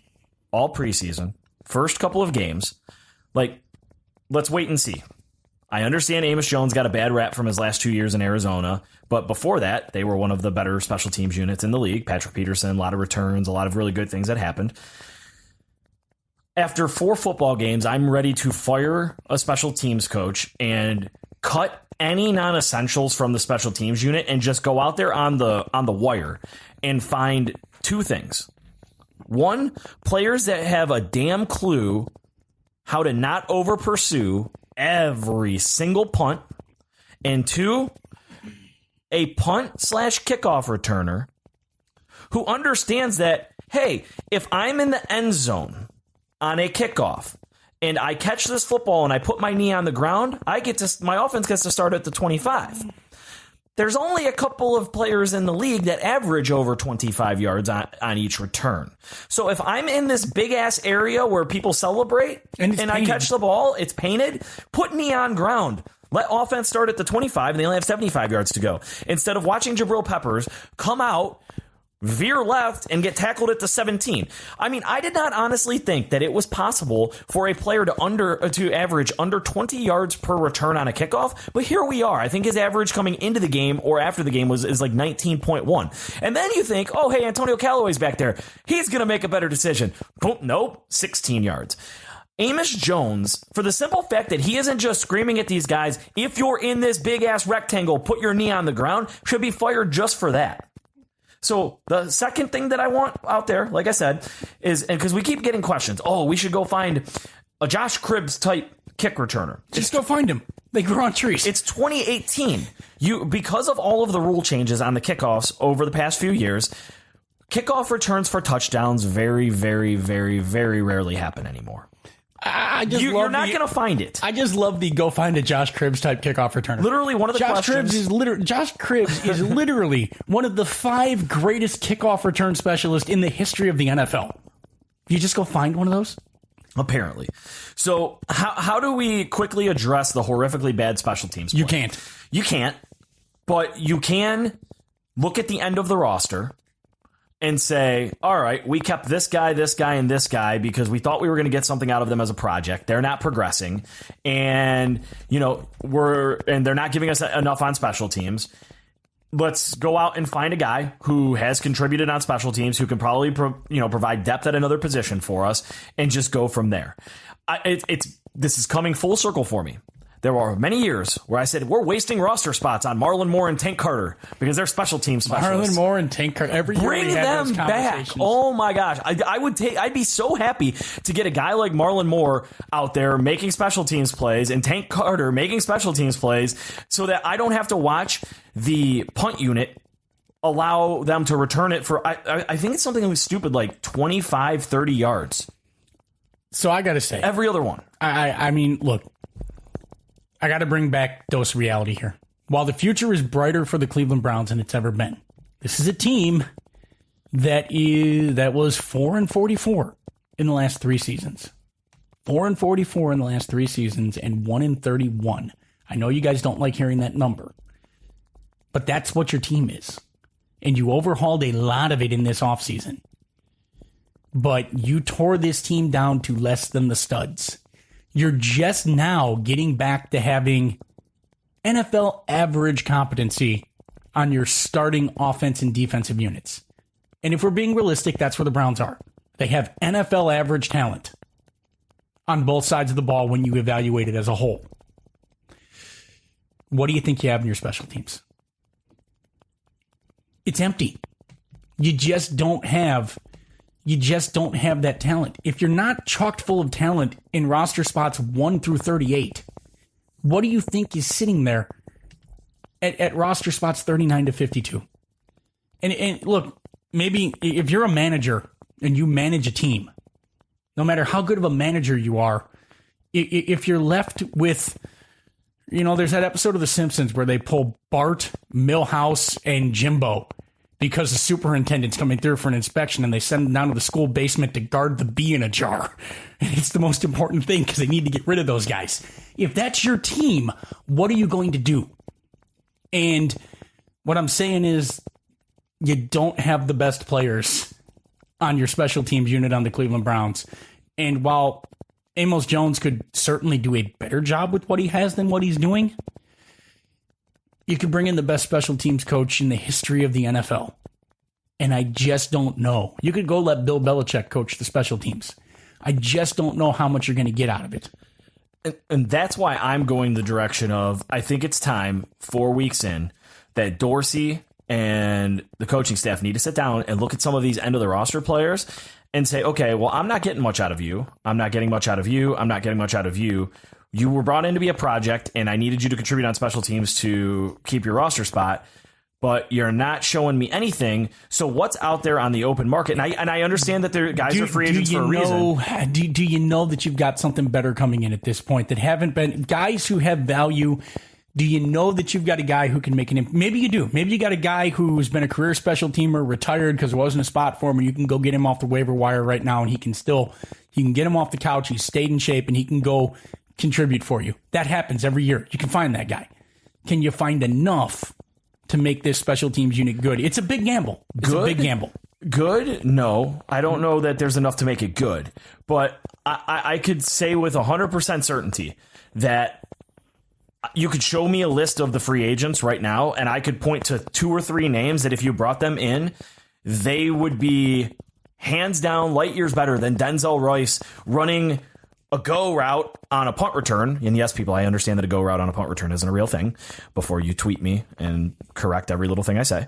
all preseason, first couple of games, let's wait and see. I understand Amos Jones got a bad rap from his last 2 years in Arizona, but before that, they were one of the better special teams units in the league. Patrick Peterson, a lot of returns, a lot of really good things that happened. After 4 football games, I'm ready to fire a special teams coach and cut any non-essentials from the special teams unit and just go out there on the wire and find 2 things. 1, players that have a damn clue how to not over pursue every single punt. And 2, a punt/kickoff returner who understands that, hey, if I'm in the end zone on a kickoff and I catch this football and I put my knee on the ground, my offense gets to start at the 25. There's only a couple of players in the league that average over 25 yards on each return. So if I'm in this big-ass area where people celebrate and I catch the ball, it's painted, put me on ground. Let offense start at the 25, and they only have 75 yards to go. Instead of watching Jabril Peppers come out, veer left, and get tackled at the 17. I mean, I did not honestly think that it was possible for a player to average under 20 yards per return on a kickoff, but here we are. I think his average coming into the game or after the game is 19.1. And then you think, oh, hey, Antonio Callaway's back there. He's going to make a better decision. Boom, nope, 16 yards. Amos Jones, for the simple fact that he isn't just screaming at these guys, if you're in this big-ass rectangle, put your knee on the ground, should be fired just for that. So the second thing that I want out there, like I said, is, and because we keep getting questions, we should go find a Josh Cribbs type kick returner. Just go find him. They grow on trees. It's 2018. Because of all of the rule changes on the kickoffs over the past few years, kickoff returns for touchdowns very, very, very, very rarely happen anymore. You're not going to find it. I just love the go find a Josh Cribbs type kickoff returner. Literally, one of the Josh Cribbs is literally one of the 5 greatest kickoff return specialists in the history of the NFL. You just go find one of those? Apparently. So how do we quickly address the horrifically bad special teams play? You can't. But you can look at the end of the roster and say, all right, we kept this guy, and this guy because we thought we were going to get something out of them as a project. They're not progressing, and they're not giving us enough on special teams. Let's go out and find a guy who has contributed on special teams, who can probably provide depth at another position for us, and just go from there. This is coming full circle for me. There were many years where I said, we're wasting roster spots on Marlon Moore and Tank Carter because they're special team specialists. Marlon Moore and Tank Carter. Every year Bring them back. Oh, my gosh. I'd be so happy to get a guy like Marlon Moore out there making special teams plays and Tank Carter making special teams plays so that I don't have to watch the punt unit allow them to return it for, I think it's something that was stupid, like 25, 30 yards. So I got to say. Every other one. I mean, look. I got to bring back dose reality here. While the future is brighter for the Cleveland Browns than it's ever been, this is a team that was 4-44 in the last 3 seasons. 4-44 in the last 3 seasons and 1-31. I know you guys don't like hearing that number, but that's what your team is. And you overhauled a lot of it in this offseason. But you tore this team down to less than the studs. You're just now getting back to having NFL average competency on your starting offense and defensive units. And if we're being realistic, that's where the Browns are. They have NFL average talent on both sides of the ball when you evaluate it as a whole. What do you think you have in your special teams? It's empty. You just don't have that talent. If you're not chocked full of talent in roster spots 1 through 38, what do you think is sitting there at roster spots 39 to 52? And look, maybe if you're a manager and you manage a team, no matter how good of a manager you are, if you're left with, there's that episode of The Simpsons where they pull Bart, Milhouse, and Jimbo because the superintendent's coming through for an inspection and they send them down to the school basement to guard the bee in a jar. And it's the most important thing because they need to get rid of those guys. If that's your team, what are you going to do? And what I'm saying is you don't have the best players on your special teams unit on the Cleveland Browns. And while Amos Jones could certainly do a better job with what he has than what he's doing, you could bring in the best special teams coach in the history of the NFL. And I just don't know. You could go let Bill Belichick coach the special teams. I just don't know how much you're going to get out of it. And that's why I'm going the direction of, I think it's time, 4 weeks in, that Dorsey and the coaching staff need to sit down and look at some of these end of the roster players and say, okay, well, I'm not getting much out of you. I'm not getting much out of you. I'm not getting much out of you. You were brought in to be a project, and I needed you to contribute on special teams to keep your roster spot, but you're not showing me anything. So what's out there on the open market? And I understand that the guys are free agents for a reason. Do you know that you've got something better coming in at this point that haven't been guys who have value? Do you know that you've got a guy who can make an impact? Maybe you do. Maybe you got a guy who's been a career special teamer, retired because there wasn't a spot for him, and you can go get him off the waiver wire right now, and he can get him off the couch. He's stayed in shape, and he can go contribute for you. That happens every year. You can find that guy. Can you find enough to make this special teams unit good? It's a big gamble. A big gamble. Good? No. I don't know that there's enough to make it good. But I could say with 100% certainty that you could show me a list of the free agents right now, and I could point to 2 or 3 names that if you brought them in, they would be hands down light years better than Denzel Rice running a go route on a punt return. And yes, people, I understand that a go route on a punt return isn't a real thing before you tweet me and correct every little thing I say.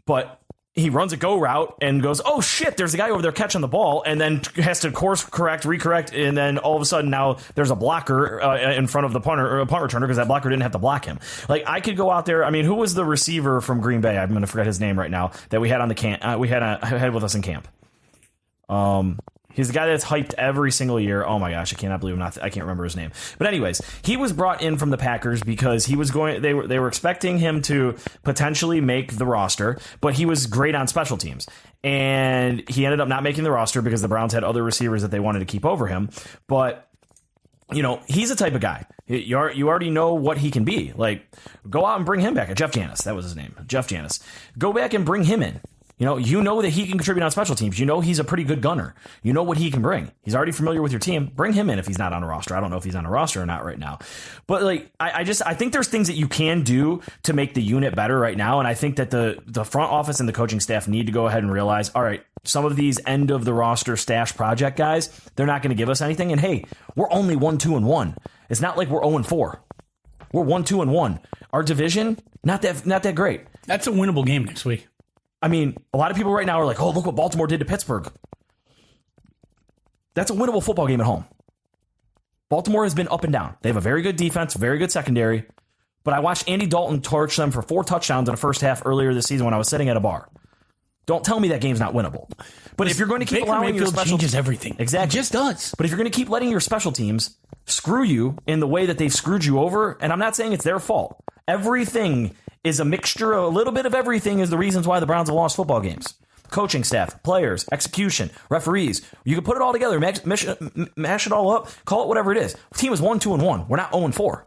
But he runs a go route and goes, oh shit, there's a guy over there catching the ball, and then has to course correct, recorrect, and then all of a sudden now there's a blocker in front of the punter or a punt returner because that blocker didn't have to block him. Like, I could go out there. I mean, who was the receiver from Green Bay? I'm going to forget his name right now that we had on the camp. We had with us in camp. He's the guy that's hyped every single year. Oh my gosh, I cannot believe I can't remember his name. But anyways, he was brought in from the Packers because he was they were expecting him to potentially make the roster, but he was great on special teams. And he ended up not making the roster because the Browns had other receivers that they wanted to keep over him. But he's the type of guy. You already know what he can be. Like, go out and bring him back. Jeff Janis, that was his name. Jeff Janis. Go back and bring him in. You know that he can contribute on special teams. You know he's a pretty good gunner. You know what he can bring. He's already familiar with your team. Bring him in if he's not on a roster. I don't know if he's on a roster or not right now. But like, I think there's things that you can do to make the unit better right now. And I think that the front office and the coaching staff need to go ahead and realize, all right, some of these end of the roster stash project guys, they're not going to give us anything. And hey, we're only 1-2-1. It's not like we're 0-4. We're 1-2-1. Our division, not that great. That's a winnable game next week. I mean, a lot of people right now are like, oh, look what Baltimore did to Pittsburgh. That's a winnable football game at home. Baltimore has been up and down. They have a very good defense, very good secondary. But I watched Andy Dalton torch them for 4 touchdowns in the first half earlier this season when I was sitting at a bar. Don't tell me that game's not winnable. But if you're going to keep allowing your special changes everything. Exactly. It just does. But if you're going to keep letting your special teams screw you in the way that they've screwed you over, and I'm not saying it's their fault. Everything is a mixture. A little bit of everything is the reasons why the Browns have lost football games. coaching staff, players, execution, referees. You can put it all together, mash it all up, call it whatever it is. The team is 1-2-1. We're not 0-4.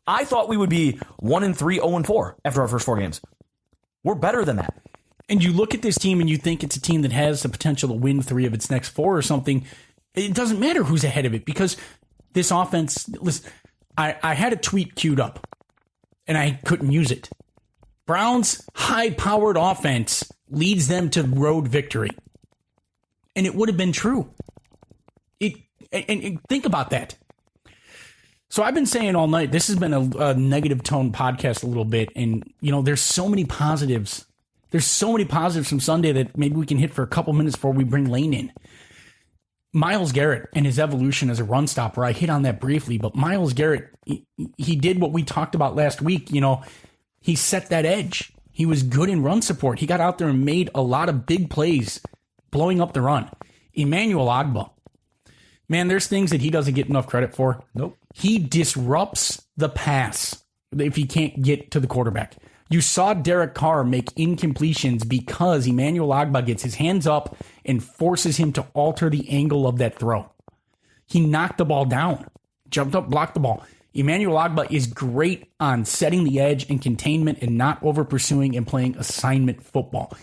I thought we would be 1-3, 0-4 after our first 4 games. We're better than that. And you look at this team and you think it's a team that has the potential to win 3 of its next 4 or something. It doesn't matter who's ahead of it because this offense, listen, I had a tweet queued up and I couldn't use it. Browns' high-powered offense leads them to road victory. And it would have been true. And think about that. So I've been saying all night, this has been a negative tone podcast a little bit. And, there's so many positives. There's so many positives from Sunday that maybe we can hit for a couple minutes before we bring Lane in. Myles Garrett and his evolution as a run stopper, I hit on that briefly, but Myles Garrett, he did what we talked about last week. He set that edge. He was good in run support. He got out there and made a lot of big plays, blowing up the run. Emmanuel Ogbah. Man, there's things that he doesn't get enough credit for. Nope. He disrupts the pass if he can't get to the quarterback. You saw Derek Carr make incompletions because Emmanuel Ogbah gets his hands up and forces him to alter the angle of that throw. He knocked the ball down, jumped up, blocked the ball. Emmanuel Ogbah is great on setting the edge and containment and not over pursuing and playing assignment football.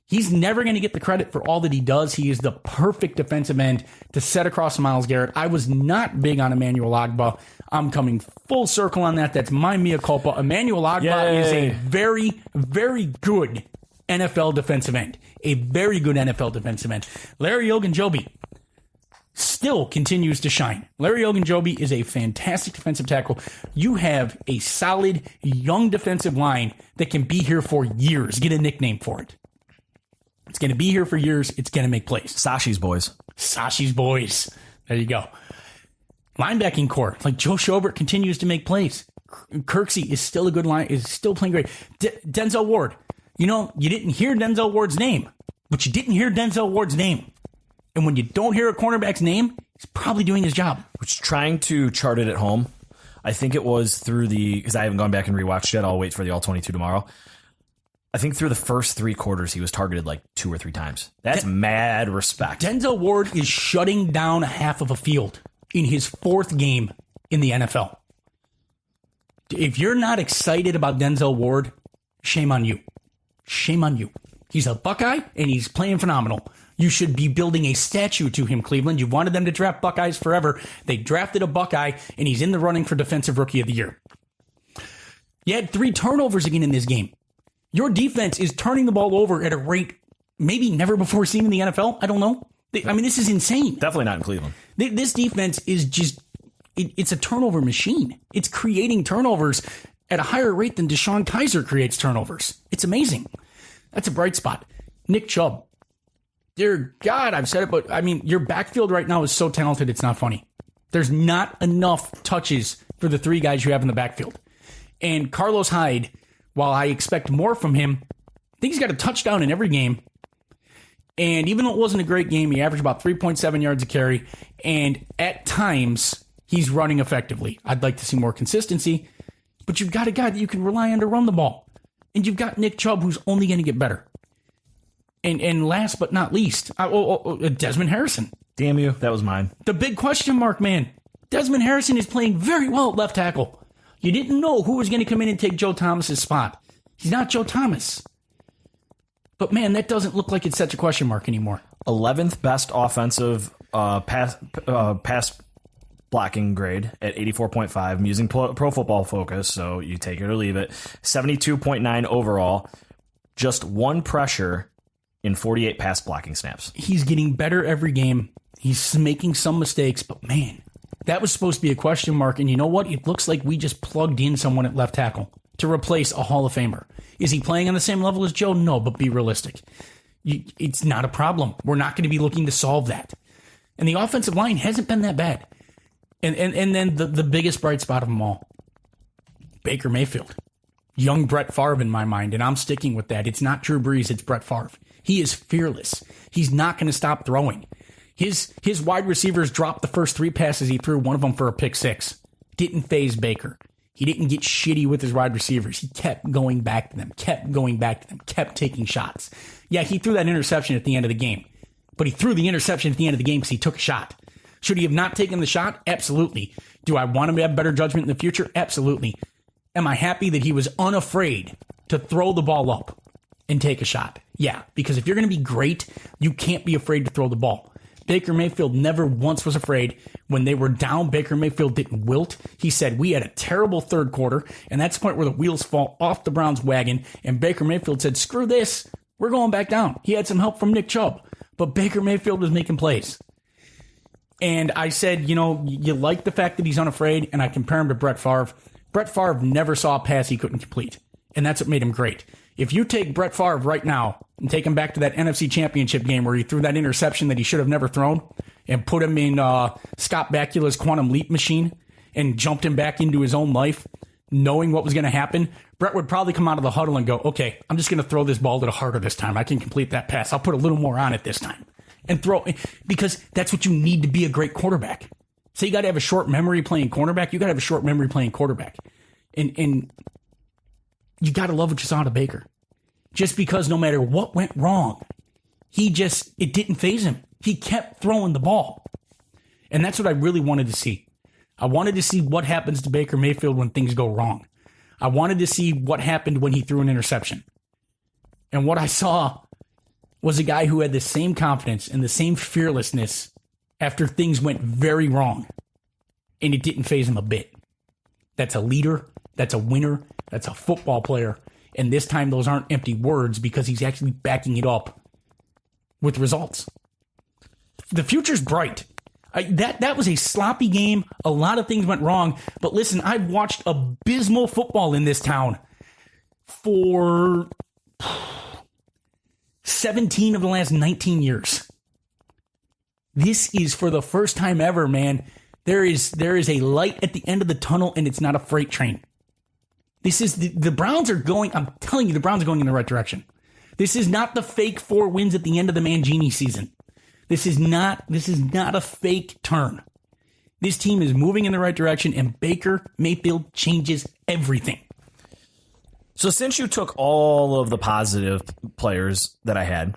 He's never going to get the credit for all that he does. He is the perfect defensive end to set across Myles Garrett. I was not big on Emmanuel Ogbah. I'm coming full circle on that. That's my mea culpa. Emmanuel Ogbah is a very, very good NFL defensive end. A very good NFL defensive end. Larry Ogunjobi still continues to shine. Larry Ogunjobi is a fantastic defensive tackle. You have a solid, young defensive line that can be here for years. Get a nickname for it. It's going to be here for years. It's going to make plays. Sashi's boys. Sashi's boys. There you go. Linebacking core. Like Joe Schobert continues to make plays. Kirksey is still a good line. Is still playing great. Denzel Ward. You didn't hear Denzel Ward's name, but you didn't hear Denzel Ward's name. And when you don't hear a cornerback's name, he's probably doing his job. Which trying to chart it at home. I think it was through because I haven't gone back and rewatched it. I'll wait for the all 22 tomorrow. I think through the first 3 quarters, he was targeted like 2 or 3 times. That's mad respect. Denzel Ward is shutting down half of a field in his 4th game in the NFL. If you're not excited about Denzel Ward, shame on you. Shame on you. He's a Buckeye, and he's playing phenomenal. You should be building a statue to him, Cleveland. You wanted them to draft Buckeyes forever. They drafted a Buckeye, and he's in the running for Defensive Rookie of the Year. You had 3 turnovers again in this game. Your defense is turning the ball over at a rate maybe never before seen in the NFL. I don't know. This is insane. Definitely not in Cleveland. This defense is just, it's a turnover machine. It's creating turnovers at a higher rate than Deshaun Kaiser creates turnovers. It's amazing. That's a bright spot. Nick Chubb. Dear God, I've said it, but your backfield right now is so talented, it's not funny. There's not enough touches for the 3 guys you have in the backfield. And Carlos Hyde, while I expect more from him, I think he's got a touchdown in every game. And even though it wasn't a great game, he averaged about 3.7 yards a carry. And at times, he's running effectively. I'd like to see more consistency. But you've got a guy that you can rely on to run the ball. And you've got Nick Chubb, who's only going to get better. And last but not least, Desmond Harrison. Damn you. That was mine. The big question mark, man. Desmond Harrison is playing very well at left tackle. You didn't know who was going to come in and take Joe Thomas's spot. He's not Joe Thomas. But, man, that doesn't look like it's such a question mark anymore. 11th best offensive pass blocking grade at 84.5. I'm using Pro Football Focus, so you take it or leave it. 72.9 overall. Just 1 pressure in 48 pass blocking snaps. He's getting better every game. He's making some mistakes, but, man, that was supposed to be a question mark. And you know what? It looks like we just plugged in someone at left tackle to replace a Hall of Famer. Is he playing on the same level as Joe? No, but be realistic. It's not a problem. We're not going to be looking to solve that. And the offensive line hasn't been that bad. And then the biggest bright spot of them all, Baker Mayfield. Young Brett Favre in my mind, and I'm sticking with that. It's not Drew Brees, it's Brett Favre. He is fearless. He's not going to stop throwing. His wide receivers dropped the first 3 passes he threw, one of them for a pick 6. Didn't faze Baker. He didn't get shitty with his wide receivers. He kept going back to them, kept taking shots. Yeah, he threw that interception at the end of the game, but he threw the interception at the end of the game because he took a shot. Should he have not taken the shot? Absolutely. Do I want him to have better judgment in the future? Absolutely. Am I happy that he was unafraid to throw the ball up and take a shot? Yeah, because if you're going to be great, you can't be afraid to throw the ball. Baker Mayfield never once was afraid. When they were down, Baker Mayfield didn't wilt. He said, we had a terrible third quarter, and that's the point where the wheels fall off the Browns wagon, and Baker Mayfield said, screw this, we're going back down. He had some help from Nick Chubb, but Baker Mayfield was making plays. And I said, you like the fact that he's unafraid, and I compare him to Brett Favre. Brett Favre never saw a pass he couldn't complete, and that's what made him great. If you take Brett Favre right now and take him back to that NFC Championship game where he threw that interception that he should have never thrown and put him in Scott Bakula's quantum leap machine and jumped him back into his own life, knowing what was going to happen, Brett would probably come out of the huddle and go, okay, I'm just going to throw this ball to the harder this time. I can complete that pass. I'll put a little more on it this time and throw, because that's what you need to be a great quarterback. So you got to have a short memory playing cornerback. You got to have a short memory playing quarterback. And you got to love what you saw to Baker. Just because no matter what went wrong, it didn't faze him. He kept throwing the ball. And that's what I really wanted to see. I wanted to see what happens to Baker Mayfield when things go wrong. I wanted to see what happened when he threw an interception. And what I saw was a guy who had the same confidence and the same fearlessness after things went very wrong. And it didn't faze him a bit. That's a leader. That's a winner. That's a football player. And this time those aren't empty words because he's actually backing it up with results. The future's bright. That was a sloppy game. A lot of things went wrong. But listen, I've watched abysmal football in this town for 17 of the last 19 years. This is for the first time ever, man. There is a light at the end of the tunnel, and it's not a freight train. This is the Browns are going. I'm telling you, the Browns are going in the right direction. This is not the fake 4 wins at the end of the Mangini season. This is not a fake turn. This team is moving in the right direction, and Baker Mayfield changes everything. So since you took all of the positive players that I had,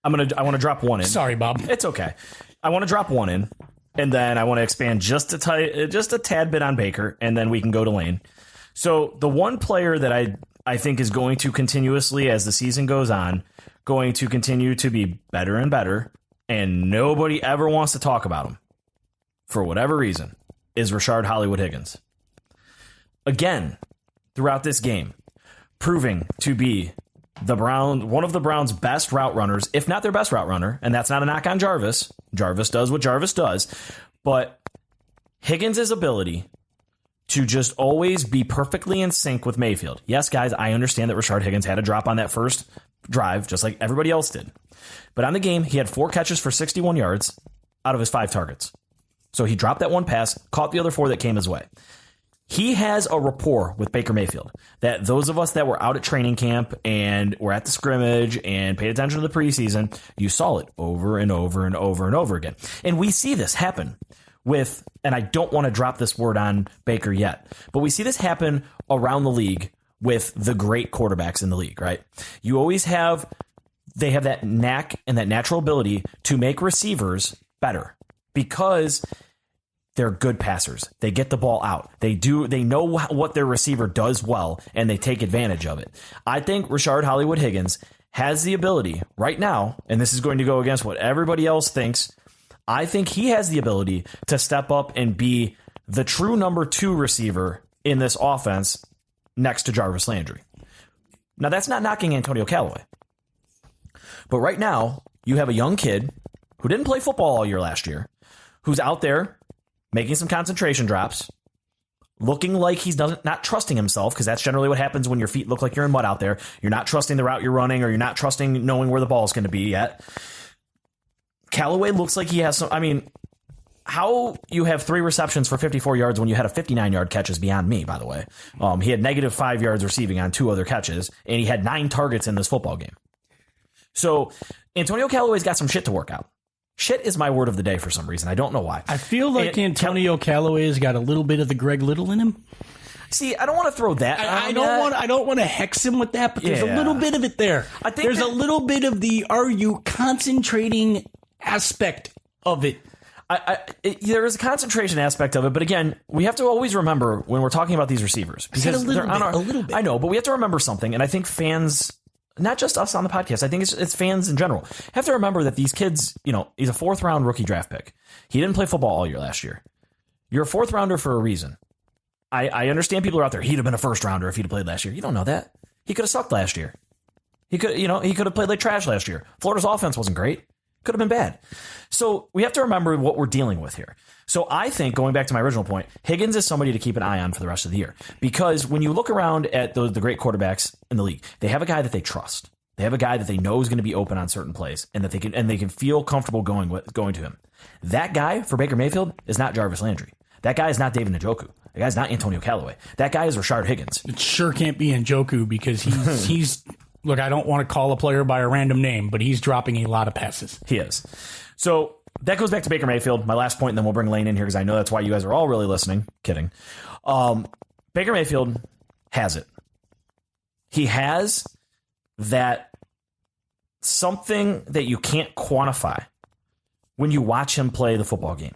I want to drop one in. Sorry, Bob. It's okay. I want to drop one in, and then I want to expand just a tad bit on Baker, and then we can go to Lane. So the one player that I think is going to continuously, as the season goes on, going to continue to be better and better, and nobody ever wants to talk about him, for whatever reason, is Rashard Hollywood Higgins. Again, throughout this game, proving to be one of the Browns' best route runners, if not their best route runner, and that's not a knock on Jarvis. Jarvis does what Jarvis does, but Higgins' ability to just always be perfectly in sync with Mayfield. Yes, guys, I understand that Rashard Higgins had a drop on that first drive, just like everybody else did. But on the game, he had 4 catches for 61 yards out of his 5 targets. So he dropped that one pass, caught the other 4 that came his way. He has a rapport with Baker Mayfield that those of us that were out at training camp and were at the scrimmage and paid attention to the preseason, you saw it over and over and over and over again. And we see this happen with, and I don't want to drop this word on Baker yet, but we see this happen around the league with the great quarterbacks in the league, right? You always they have that knack and that natural ability to make receivers better because they're good passers. They get the ball out. They know what their receiver does well, and they take advantage of it. I think Rashard Hollywood Higgins has the ability right now, and this is going to go against what everybody else thinks. I think he has the ability to step up and be the true number 2 receiver in this offense next to Jarvis Landry. Now, that's not knocking Antonio Callaway. But right now, you have a young kid who didn't play football all year last year, who's out there making some concentration drops, looking like he's not trusting himself, because that's generally what happens when your feet look like you're in mud out there. You're not trusting the route you're running, or you're not trusting knowing where the ball is going to be yet. Callaway looks like he has some. I mean, how you have 3 receptions for 54 yards when you had a 59-yard catch is beyond me, by the way. He had negative 5 yards receiving on 2 other catches, and he had 9 targets in this football game. So Antonio Callaway's got some shit to work out. Shit is my word of the day for some reason. I don't know why. I feel like Antonio Callaway has got a little bit of the Greg Little in him. See, I don't want to throw that. I don't want to hex him with that, but there's a little bit of it there. I think there's a little bit of the are you concentrating aspect of it. There is a concentration aspect of it, but again, we have to always remember when we're talking about these receivers because they're on a little bit. I know, but we have to remember something, and I think fans, not just us on the podcast, I think it's fans in general, have to remember that these kids, he's a 4th round rookie draft pick. He didn't play football all year last year. You're a 4th rounder for a reason. I understand people are out there. He'd have been a 1st rounder if he'd have played last year. You don't know that. He could have sucked last year. He could have played like trash last year. Florida's offense wasn't great. Could have been bad. So we have to remember what we're dealing with here. So I think, going back to my original point, Higgins is somebody to keep an eye on for the rest of the year. Because when you look around at the great quarterbacks in the league, they have a guy that they trust. They have a guy that they know is going to be open on certain plays and that they can feel comfortable going to him. That guy for Baker Mayfield is not Jarvis Landry. That guy is not David Njoku. That guy's not Antonio Callaway. That guy is Rashard Higgins. It sure can't be Njoku because he's look, I don't want to call a player by a random name, but he's dropping a lot of passes. He is. So that goes back to Baker Mayfield. My last point, and then we'll bring Lane in here because I know that's why you guys are all really listening. Kidding. Baker Mayfield has it. He has that something that you can't quantify when you watch him play the football game.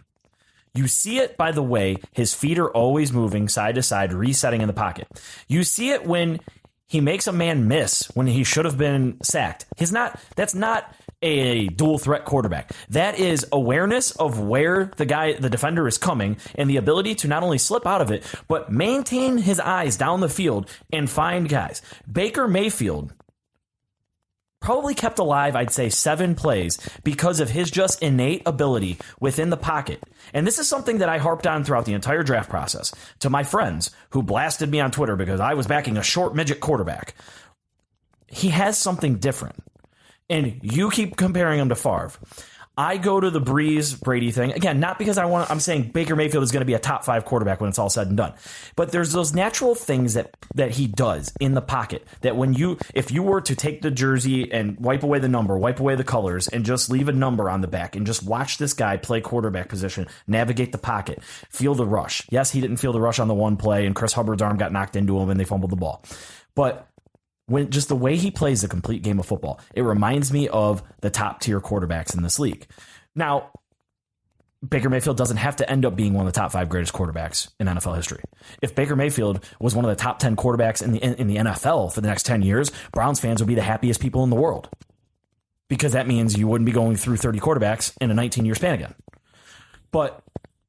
You see it by the way his feet are always moving side to side, resetting in the pocket. You see it when he makes a man miss when he should have been sacked. That's not a dual threat quarterback. That is awareness of where the defender is coming and the ability to not only slip out of it, but maintain his eyes down the field and find guys. Baker Mayfield probably kept alive, I'd say, 7 plays because of his just innate ability within the pocket. And this is something that I harped on throughout the entire draft process to my friends who blasted me on Twitter because I was backing a short midget quarterback. He has something different. And you keep comparing him to Favre. I go to the Breeze Brady thing again, not because I'm saying Baker Mayfield is going to be a top 5 quarterback when it's all said and done, but there's those natural things that he does in the pocket that if you were to take the jersey and wipe away the number, wipe away the colors, and just leave a number on the back and just watch this guy play quarterback position, navigate the pocket, feel the rush. Yes, he didn't feel the rush on the one play, and Chris Hubbard's arm got knocked into him and they fumbled the ball, but when just the way he plays the complete game of football, it reminds me of the top tier quarterbacks in this league. Now, Baker Mayfield doesn't have to end up being one of the top 5 greatest quarterbacks in NFL history. If Baker Mayfield was one of the top 10 quarterbacks in the NFL for the next 10 years, Browns fans would be the happiest people in the world. Because that means you wouldn't be going through 30 quarterbacks in a 19-year span again. But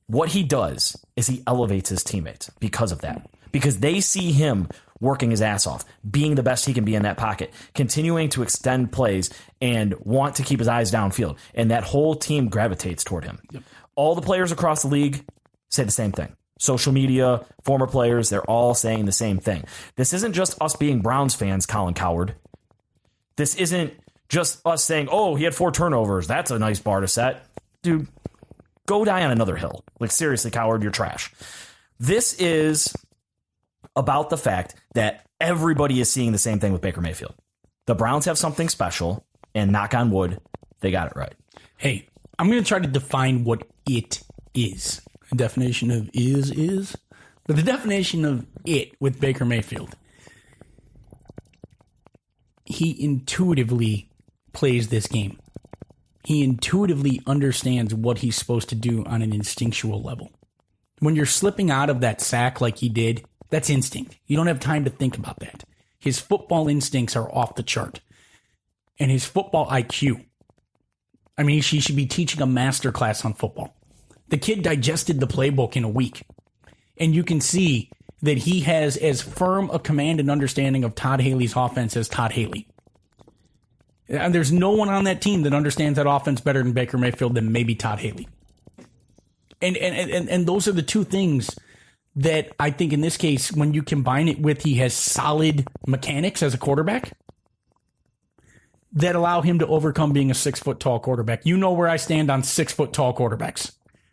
what he does is he elevates his teammates because of that. Because they see him working his ass off, being the best he can be in that pocket, continuing to extend plays and want to keep his eyes downfield. And that whole team gravitates toward him. Yep. All the players across the league say the same thing. Social media, former players, they're all saying the same thing. This isn't just us being Browns fans, Colin Coward. This isn't just us saying, oh, he had 4 turnovers. That's a nice bar to set. Dude, go die on another hill. Like, seriously, Coward, you're trash. This is about the fact that everybody is seeing the same thing with Baker Mayfield. The Browns have something special, and knock on wood, they got it right. Hey, I'm going to try to define what it is. The definition of is. But the definition of it with Baker Mayfield. He intuitively plays this game. He intuitively understands what he's supposed to do on an instinctual level. When you're slipping out of that sack like he did, that's instinct. You don't have time to think about that. His football instincts are off the chart. And his football IQ. I mean, he should be teaching a master class on football. The kid digested the playbook in a week. And you can see that he has as firm a command and understanding of Todd Haley's offense as Todd Haley. And there's no one on that team that understands that offense better than Baker Mayfield than maybe Todd Haley. And those are the two things that I think in this case, when you combine it with he has solid mechanics as a quarterback that allow him to overcome being a 6-foot-tall quarterback. You know where I stand on 6-foot-tall quarterbacks.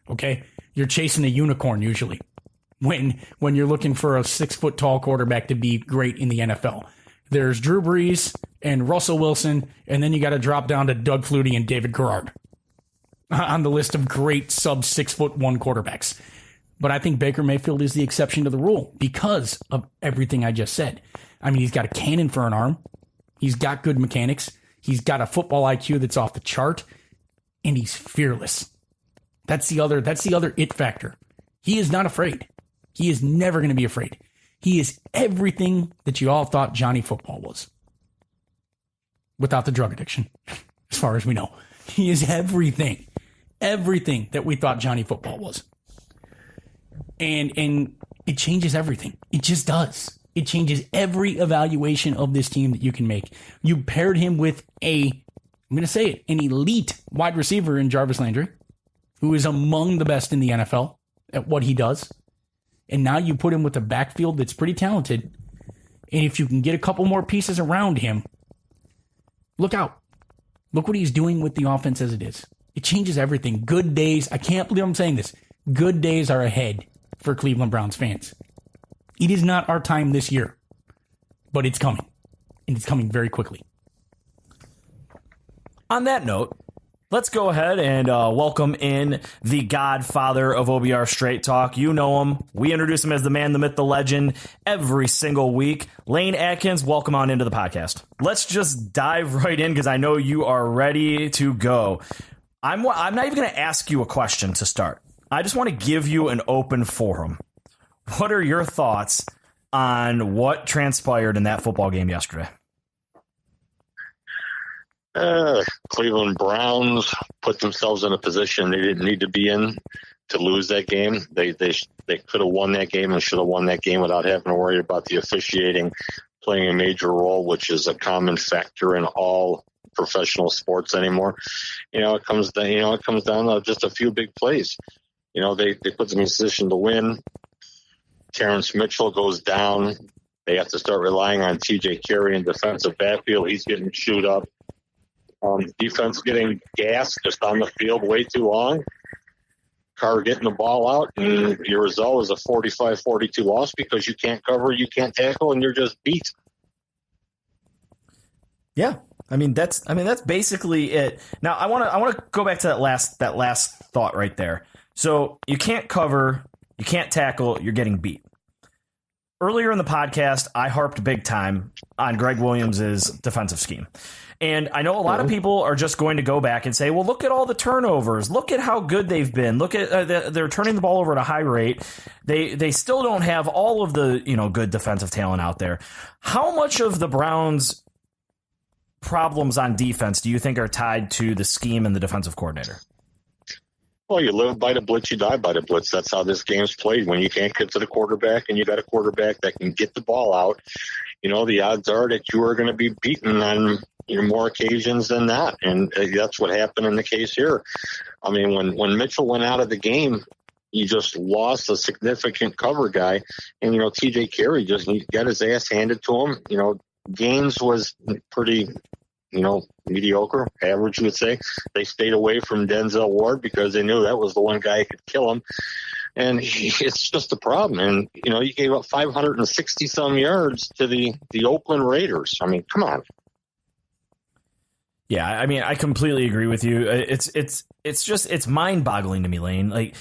Okay? You're chasing a unicorn usually when you're looking for a 6-foot-tall quarterback to be great in the NFL. There's Drew Brees and Russell Wilson, and then you got to drop down to Doug Flutie and David Garrard on the list of great sub 6'1" quarterbacks. But I think Baker Mayfield is the exception to the rule because of everything I just said. I mean, he's got a cannon for an arm. He's got good mechanics. He's got a football IQ that's off the chart, and he's fearless. That's the other it factor. He is not afraid. He is never going to be afraid. He is everything that you all thought Johnny Football was. Without the drug addiction, as far as we know. He is everything that we thought Johnny Football was. And it changes everything. It just does. It changes every evaluation of this team that you can make. You paired him with I'm going to say it, an elite wide receiver in Jarvis Landry, who is among the best in the NFL at what he does. And now you put him with a backfield that's pretty talented. And if you can get a couple more pieces around him, look out. Look what he's doing with the offense as it is. It changes everything. Good days. I can't believe I'm saying this. Good days are ahead for Cleveland Browns fans. It is not our time this year, but it's coming. And it's coming very quickly. On that note, let's go ahead and welcome in the godfather of OBR Straight Talk. You know him. We introduce him as the man, the myth, the legend every single week. Lane Adkins, welcome on into the podcast. Let's just dive right in because I know you are ready to go. I'm not even going to ask you a question to start. I just want to give you an open forum. What are your thoughts on what transpired in that football game yesterday? Cleveland Browns put themselves in a position they didn't need to be in to lose that game. They could have won that game and should have won that game without having to worry about the officiating playing a major role, which is a common factor in all professional sports anymore. It comes down to just a few big plays. They put them in a position to win. Terrence Mitchell goes down. They have to start relying on TJ Carey in defensive backfield. He's getting chewed up. Defense getting gassed just on the field way too long. Carr getting the ball out, and your result is a 45-42 loss because you can't cover, you can't tackle, and you're just beat. Yeah, that's basically it. Now I want to go back to that last thought right there. So you can't cover, you can't tackle, you're getting beat. Earlier in the podcast, I harped big time on Greg Williams' defensive scheme. And I know a lot of people are just going to go back and say, well, look at all the turnovers. Look at how good they've been. Look at they're turning the ball over at a high rate. They still don't have all of the good defensive talent out there. How much of the Browns' problems on defense do you think are tied to the scheme and the defensive coordinator? Well, you live by the blitz, you die by the blitz. That's how this game's played. When you can't get to the quarterback and you got a quarterback that can get the ball out, the odds are that you are going to be beaten on more occasions than that. And that's what happened in the case here. I mean, when Mitchell went out of the game, you just lost a significant cover guy. And, TJ Carey just got his ass handed to him. Gaines was pretty mediocre, average, you would say. They stayed away from Denzel Ward because they knew that was the one guy who could kill him. And it's just a problem. And, you gave up 560-some yards to the Oakland Raiders. I mean, come on. Yeah, I completely agree with you. It's mind-boggling to me, Lane. Like,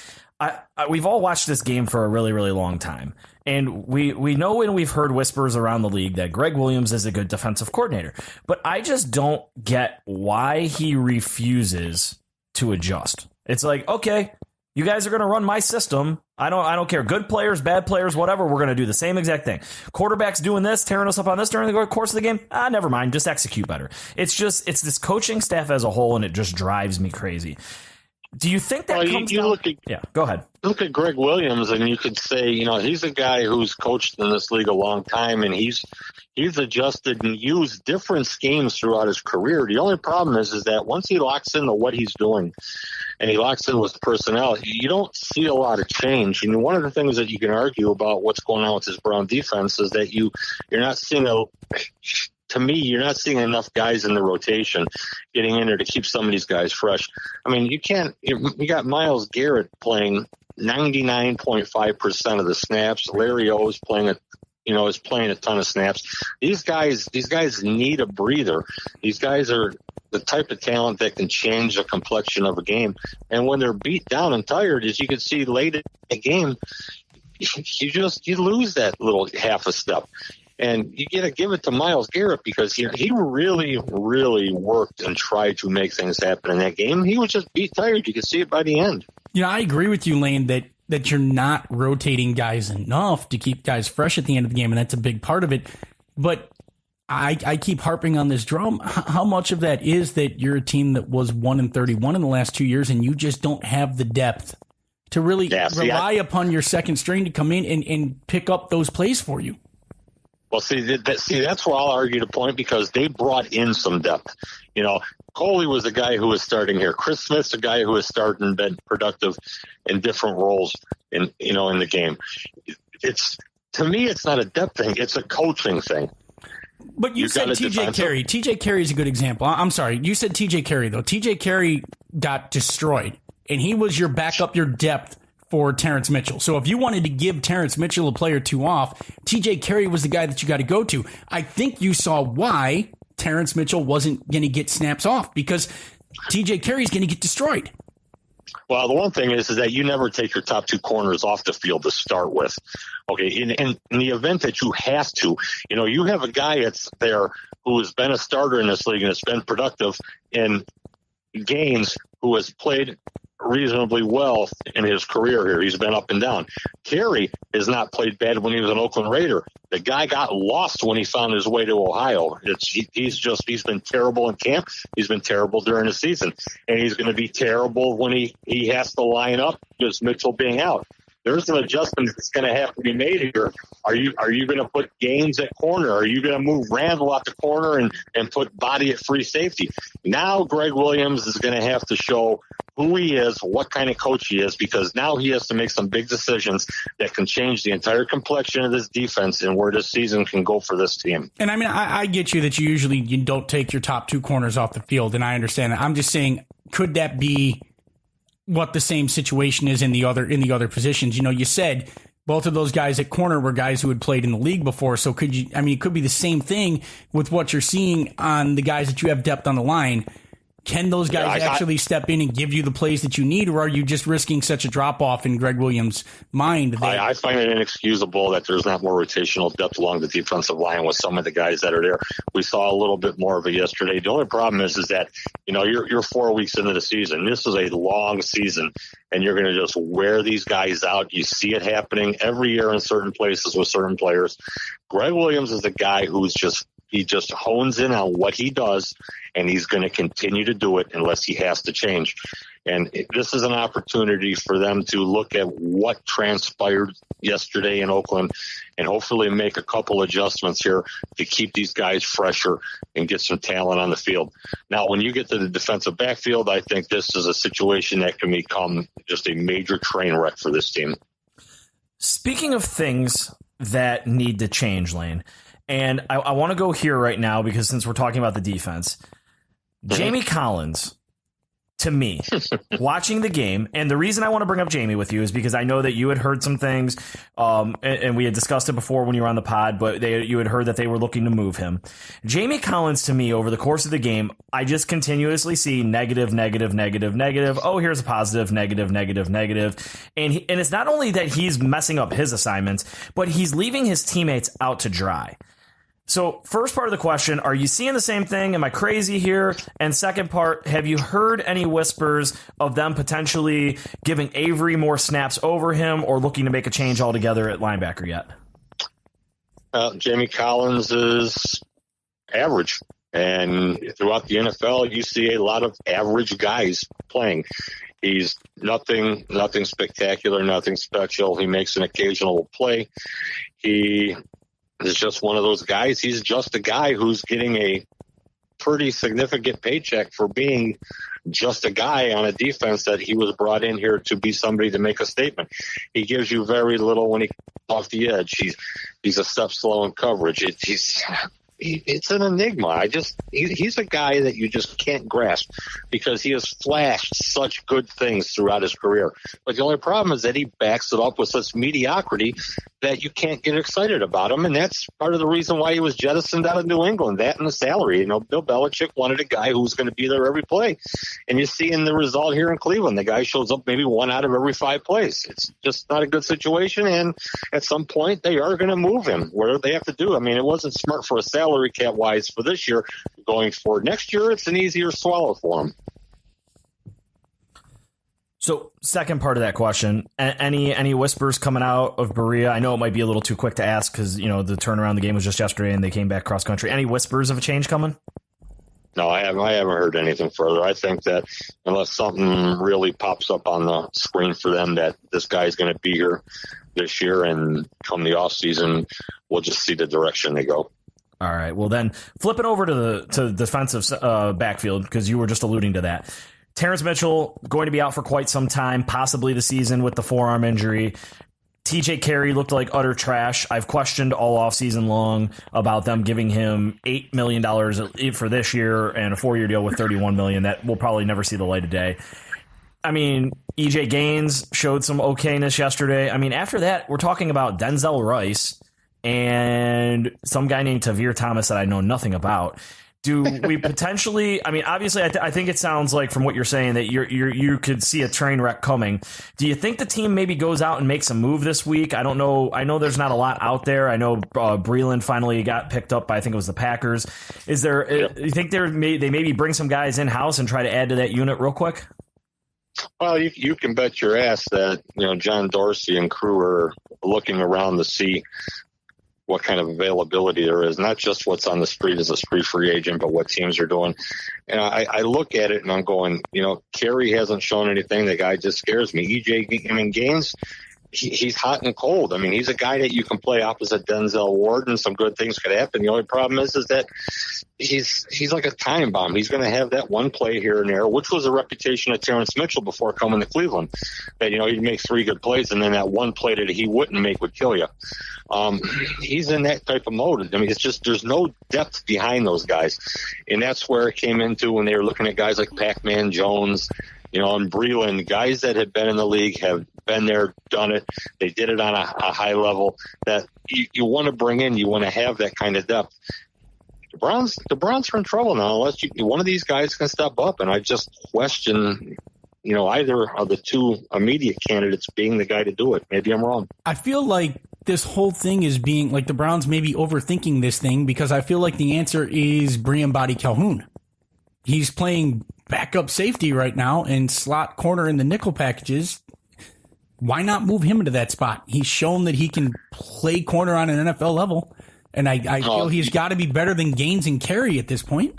we've all watched this game for a really, really long time. And we know and we've heard whispers around the league that Greg Williams is a good defensive coordinator. But I just don't get why he refuses to adjust. It's like, okay, you guys are going to run my system. I don't care. Good players, bad players, whatever. We're going to do the same exact thing. Quarterback's doing this, tearing us up on this during the course of the game. Never mind. Just execute better. It's this coaching staff as a whole, and it just drives me crazy. Do you think that comes down? Go ahead. Look at Greg Williams, and you could say, he's a guy who's coached in this league a long time, and he's adjusted and used different schemes throughout his career. The only problem is that once he locks into what he's doing and he locks in with personnel, you don't see a lot of change. And one of the things that you can argue about what's going on with this Brown defense is that you're not seeing you're not seeing enough guys in the rotation getting in there to keep some of these guys fresh. I mean, you got Myles Garrett playing 99.5% of the snaps. Larry O is playing is playing a ton of snaps. These guys need a breather. These guys are the type of talent that can change the complexion of a game. And when they're beat down and tired, as you can see late in the game, you lose that little half a step. And you got to give it to Myles Garrett because he really, really worked and tried to make things happen in that game. He was just beat tired. You could see it by the end. I agree with you, Lane, that you're not rotating guys enough to keep guys fresh at the end of the game, and that's a big part of it. But I keep harping on this drum. How much of that is that you're a team that was 1-31 in the last 2 years, and you just don't have the depth to really rely upon your second string to come in and pick up those plays for you? Well, that's where I'll argue the point because they brought in some depth. Coley was the guy who was starting here. Chris Smith's the guy who was starting and been productive in different roles in the game. To me, it's not a depth thing. It's a coaching thing. But you said TJ Carey. TJ Carey is a good example. I'm sorry. You said TJ Carey, though. TJ Carey got destroyed, and he was your backup, your depth for Terrence Mitchell. So if you wanted to give Terrence Mitchell a play or two off, TJ Carey was the guy that you got to go to. I think you saw why Terrence Mitchell wasn't going to get snaps off because TJ Carey is going to get destroyed. Well, the one thing is that you never take your top two corners off the field to start with. Okay, in the event that you have to, you have a guy that's there who has been a starter in this league and has been productive in games, who has played reasonably well in his career here. He's been up and down. Carey has not played bad when he was an Oakland Raider. The guy got lost when he found his way to Ohio. He's been terrible in camp. He's been terrible during the season. And he's going to be terrible when he has to line up just Mitchell being out. There's an adjustment that's going to have to be made here. Are you going to put Gaines at corner? Are you going to move Randall out the corner and put Body at free safety? Now Greg Williams is going to have to show who he is, what kind of coach he is, because now he has to make some big decisions that can change the entire complexion of this defense and where this season can go for this team. And I get you that you don't take your top two corners off the field, and I understand that. I'm just saying, could that be what the same situation is in the other positions? You said both of those guys at corner were guys who had played in the league before. So it could be the same thing with what you're seeing on the guys that you have depth on the line. Can those guys actually step in and give you the plays that you need, or are you just risking such a drop-off in Greg Williams' mind? I find it inexcusable that there's not more rotational depth along the defensive line with some of the guys that are there. We saw a little bit more of it yesterday. The only problem is that, you're 4 weeks into the season. This is a long season, and you're going to just wear these guys out. You see it happening every year in certain places with certain players. Greg Williams is the guy he just hones in on what he does, and he's going to continue to do it unless he has to change. And this is an opportunity for them to look at what transpired yesterday in Oakland and hopefully make a couple adjustments here to keep these guys fresher and get some talent on the field. Now, when you get to the defensive backfield, I think this is a situation that can become just a major train wreck for this team. Speaking of things that need to change, Lane, and I want to go here right now because since we're talking about the defense, Jamie Collins, to me, watching the game, and the reason I want to bring up Jamie with you is because I know that you had heard some things, and we had discussed it before when you were on the pod, but you had heard that they were looking to move him. Jamie Collins, to me, over the course of the game, I just continuously see negative, negative, negative, negative. Oh, here's a positive, negative, negative, negative. And it's not only that he's messing up his assignments, but he's leaving his teammates out to dry. So first part of the question, are you seeing the same thing? Am I crazy here? And second part, have you heard any whispers of them potentially giving Avery more snaps over him or looking to make a change altogether at linebacker yet? Jamie Collins is average. And throughout the NFL, you see a lot of average guys playing. He's nothing spectacular, nothing special. He makes an occasional play. He is just one of those guys. He's just a guy who's getting a pretty significant paycheck for being just a guy on a defense that he was brought in here to be somebody to make a statement. He gives you very little when he comes off the edge. He's a step slow in coverage. it's an enigma. He's a guy that you just can't grasp because he has flashed such good things throughout his career. But the only problem is that he backs it up with such mediocrity that you can't get excited about him. And that's part of the reason why he was jettisoned out of New England, that and the salary. Bill Belichick wanted a guy who was going to be there every play. And you see in the result here in Cleveland, the guy shows up maybe 1 out of every 5 plays. It's just not a good situation. And at some point, they are going to move him. Whatever they have to do. It wasn't smart for a salary cap wise for this year. Going forward next year, it's an easier swallow for him. So, second part of that question, any whispers coming out of Berea? I know it might be a little too quick to ask because, the turnaround, the game was just yesterday and they came back cross country. Any whispers of a change coming? No, I haven't heard anything further. I think that unless something really pops up on the screen for them that this guy's going to be here this year and come the off season, we'll just see the direction they go. All right. Well, then flipping over to the defensive backfield, because you were just alluding to that. Terrence Mitchell going to be out for quite some time, possibly the season with the forearm injury. TJ Carey looked like utter trash. I've questioned all offseason long about them giving him $8 million for this year and a 4-year deal with $31 million. That will probably never see the light of day. EJ Gaines showed some okayness yesterday. After that, we're talking about Denzel Rice and some guy named Tavir Thomas that I know nothing about. Do we potentially? Obviously, I think it sounds like from what you're saying that you could see a train wreck coming. Do you think the team maybe goes out and makes a move this week? I don't know. I know there's not a lot out there. I know Breeland finally got picked up by, I think it was the Packers. Is there? Yep. You think they maybe bring some guys in house and try to add to that unit real quick? Well, you can bet your ass that John Dorsey and crew are looking around to see what kind of availability there is, not just what's on the street as a street free agent, but what teams are doing. And I look at it and I'm going, Carey hasn't shown anything. The guy just scares me. Gaines, he's hot and cold. He's a guy that you can play opposite Denzel Ward and some good things could happen. The only problem is that he's like a time bomb. He's going to have that one play here and there, which was a reputation of Terrence Mitchell before coming to Cleveland. That, he'd make 3 good plays and then that one play that he wouldn't make would kill you. He's in that type of mode. It's just there's no depth behind those guys. And that's where it came into when they were looking at guys like Pac-Man Jones, and Breeland, guys that have been in the league, have been there, done it. They did it on a high level that you want to bring in. You want to have that kind of depth. The Browns are in trouble now unless one of these guys can step up. And I just question, either of the 2 immediate candidates being the guy to do it. Maybe I'm wrong. I feel like this whole thing is being like the Browns may be overthinking this thing because I feel like the answer is Brian Body Calhoun. He's playing backup safety right now and slot corner in the nickel packages. Why not move him into that spot? He's shown that he can play corner on an NFL level, and I feel he's got to be better than Gaines and Carey at this point.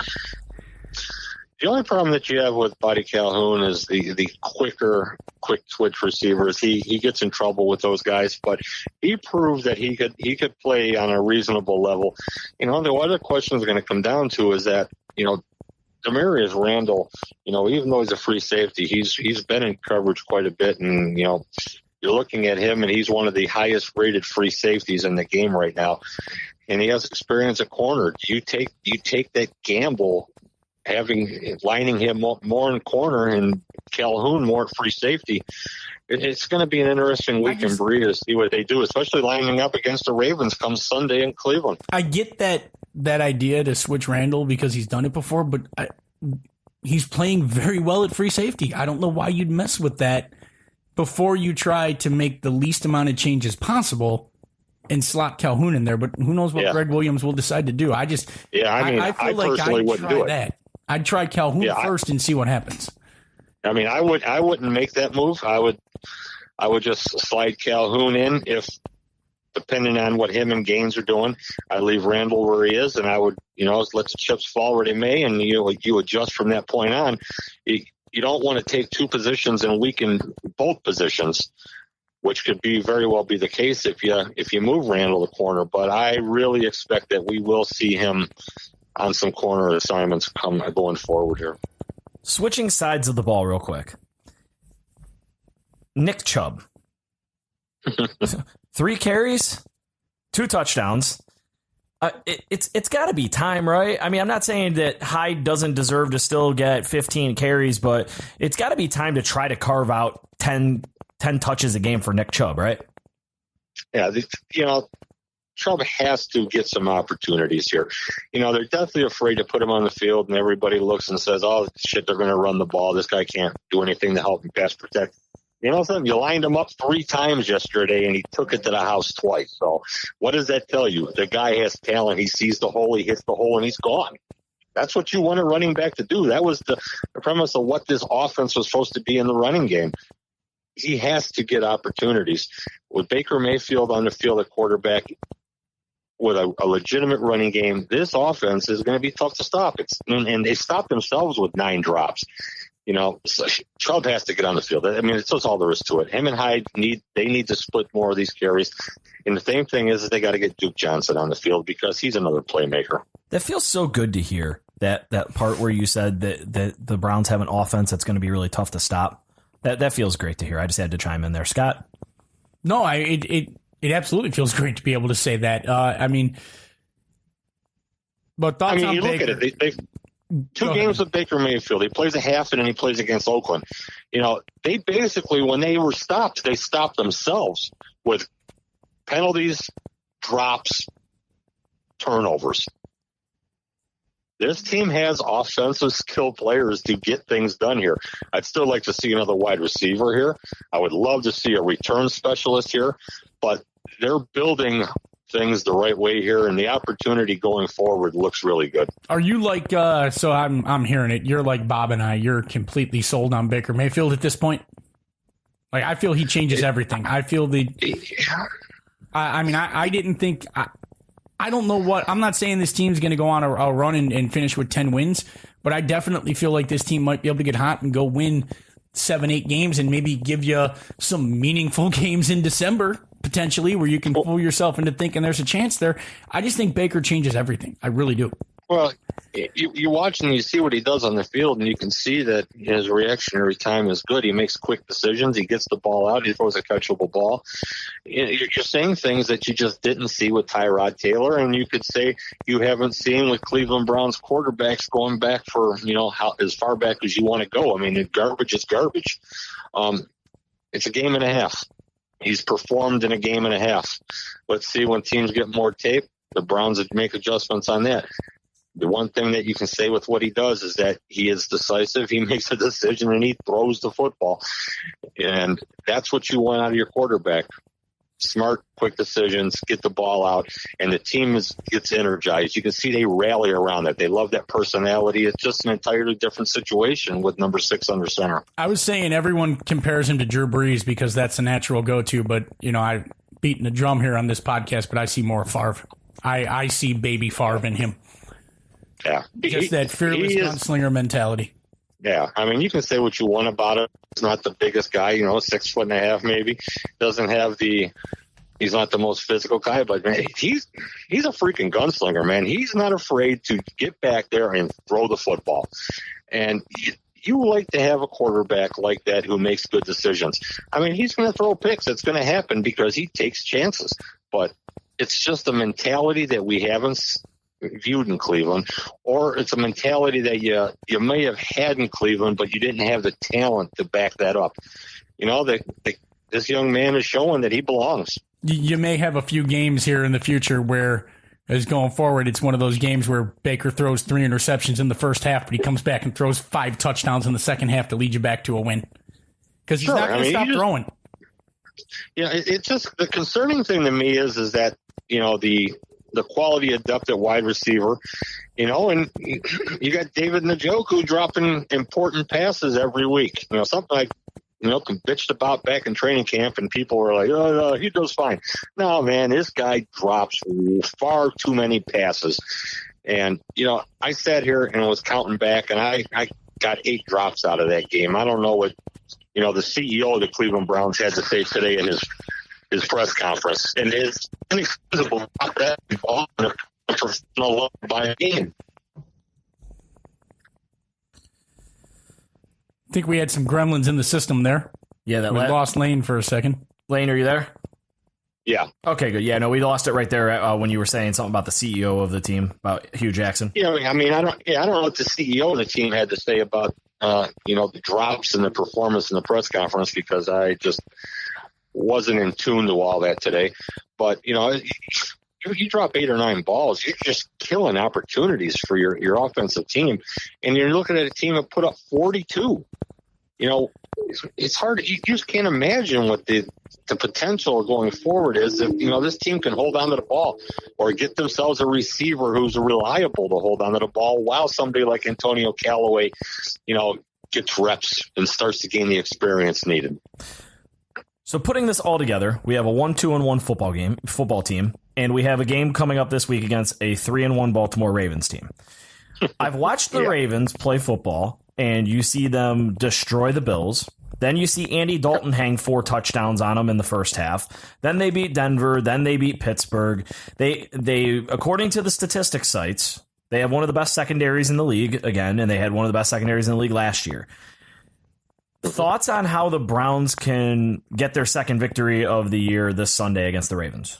The only problem that you have with Body Calhoun is the quick twitch receivers. He gets in trouble with those guys, but he proved that he could play on a reasonable level. The other question is going to come down to is that, Demarius Randall, even though he's a free safety, he's been in coverage quite a bit, and you're looking at him, and he's one of the highest rated free safeties in the game right now, and he has experience at corner. Do you take that gamble, lining him more in corner and Calhoun more at free safety? It's going to be an interesting week in Berea to see what they do, especially lining up against the Ravens come Sunday in Cleveland. I get that idea to switch Randall because he's done it before, but he's playing very well at free safety. I don't know why you'd mess with that before you try to make the least amount of changes possible and slot Calhoun in there. But who knows what Greg Williams will decide to do. I feel like personally wouldn't do it. That. I'd try Calhoun first and see what happens. I wouldn't make that move. I would just slide Calhoun in if, depending on what him and Gaines are doing, I leave Randall where he is, and I would, let the chips fall where they may, and you adjust from that point on. You don't want to take 2 positions and weaken both positions, which could very well be the case if you move Randall to corner. But I really expect that we will see him on some corner assignments going forward here. Switching sides of the ball real quick. Nick Chubb. 3 carries, 2 touchdowns. It's got to be time, right? I mean, I'm not saying that Hyde doesn't deserve to still get 15 carries, but it's got to be time to try to carve out 10 touches a game for Nick Chubb, right? Yeah, Chubb has to get some opportunities here. They're definitely afraid to put him on the field, and everybody looks and says, oh, shit, they're going to run the ball. This guy can't do anything to help him pass protect. Something? You lined him up 3 times yesterday, and he took it to the house twice. So what does that tell you? The guy has talent. He sees the hole, he hits the hole, and he's gone. That's what you want a running back to do. That was the premise of what this offense was supposed to be in the running game. He has to get opportunities. With Baker Mayfield on the field at quarterback, with a legitimate running game, this offense is going to be tough to stop. And they stopped themselves with 9 drops. So Chubb has to get on the field. I mean, it's just all there is to it. Him and Hyde need to split more of these carries. And the same thing is they got to get Duke Johnson on the field because he's another playmaker. That feels so good to hear, that part where you said that the Browns have an offense that's going to be really tough to stop. That feels great to hear. I just had to chime in there. Scott? No, it absolutely feels great to be able to say that. But thoughts on you Baker. Look at it. They 2 games with Baker Mayfield. He plays a half, and then he plays against Oakland. They basically, when they were stopped, they stopped themselves with penalties, drops, turnovers. This team has offensive skill players to get things done here. I'd still like to see another wide receiver here. I would love to see a return specialist here, but they're building things the right way here, and the opportunity going forward looks really good. Are you like so I'm hearing it, you're like Bob and I, you're completely sold on Baker Mayfield at this point? Like, I feel he changes everything. I feel I didn't think I don't know what, I'm not saying this team's going to go on a run and finish with 10 wins, but I definitely feel like this team might be able to get hot and go win 7-8 games and maybe give you some meaningful games in December, potentially, where you can fool yourself into thinking there's a chance there. I just think Baker changes everything. I really do. Well, you watch and you see what he does on the field, and you can see that his reactionary time is good. He makes quick decisions. He gets the ball out. He throws a catchable ball. You're saying things that you just didn't see with Tyrod Taylor, and you could say you haven't seen with Cleveland Browns quarterbacks going back for, as far back as you want to go. I mean, garbage is garbage. It's a game and a half. He's performed in a game and a half. Let's see when teams get more tape, the Browns would make adjustments on that. The one thing that you can say with what he does is that he is decisive. He makes a decision and he throws the football. And that's what you want out of your quarterback. Smart, quick decisions, get the ball out, and the team gets energized. You can see they rally around it. They love that personality. It's just an entirely different situation with number 6 under center. I was saying everyone compares him to Drew Brees because that's a natural go-to, but, I've beaten the drum here on this podcast, but I see more Favre. I see baby Favre in him. Yeah. Just that fearless gunslinger mentality. Yeah. I mean, you can say what you want about it. He's not the biggest guy, 6'1.5" maybe. He's not the most physical guy, but man, he's a freaking gunslinger, man. He's not afraid to get back there and throw the football. And you like to have a quarterback like that who makes good decisions. I mean, he's going to throw picks. It's going to happen because he takes chances. But it's just a mentality that we haven't viewed in Cleveland, or it's a mentality that you may have had in Cleveland, but you didn't have the talent to back that up. This young man is showing that he belongs. You may have a few games here in the future where, as going forward, it's one of those games where Baker throws 3 interceptions in the first half, but he comes back and throws 5 touchdowns in the second half to lead you back to a win. Because he's not going to stop throwing. Yeah, it's just the concerning thing to me is that, the quality of depth at wide receiver, and you got David Njoku dropping important passes every week. Something like, bitched about back in training camp, and people were like, oh, no, he does fine. No, man, this guy drops far too many passes. And, I sat here and was counting back, and I got 8 drops out of that game. I don't know what, the CEO of the Cleveland Browns had to say today in his press conference, and it's inexcusable about that involved in a professional by a game. I think we had some gremlins in the system there. Yeah, we lost Lane for a second. Lane, are you there? Yeah. Okay, good. Yeah, no, we lost it right there when you were saying something about the CEO of the team, about Hugh Jackson. Yeah, I mean, I don't know what the CEO of the team had to say about, the drops in the performance in the press conference, because I just wasn't in tune to all that today. But, you drop 8 or 9 balls, you're just killing opportunities for your offensive team. And you're looking at a team that put up 42. It's hard. You just can't imagine what the potential going forward is if, this team can hold on to the ball or get themselves a receiver who's reliable to hold on to the ball while somebody like Antonio Callaway, gets reps and starts to gain the experience needed. So putting this all together, we have a 1-2-1 football team, and we have a game coming up this week against a 3-1 Baltimore Ravens team. I've watched the Ravens play football, and you see them destroy the Bills. Then you see Andy Dalton hang 4 touchdowns on them in the first half. Then they beat Denver. Then they beat Pittsburgh. They according to the statistics sites, they have one of the best secondaries in the league again, and they had one of the best secondaries in the league last year. Thoughts on how the Browns can get their second victory of the year this Sunday against the Ravens?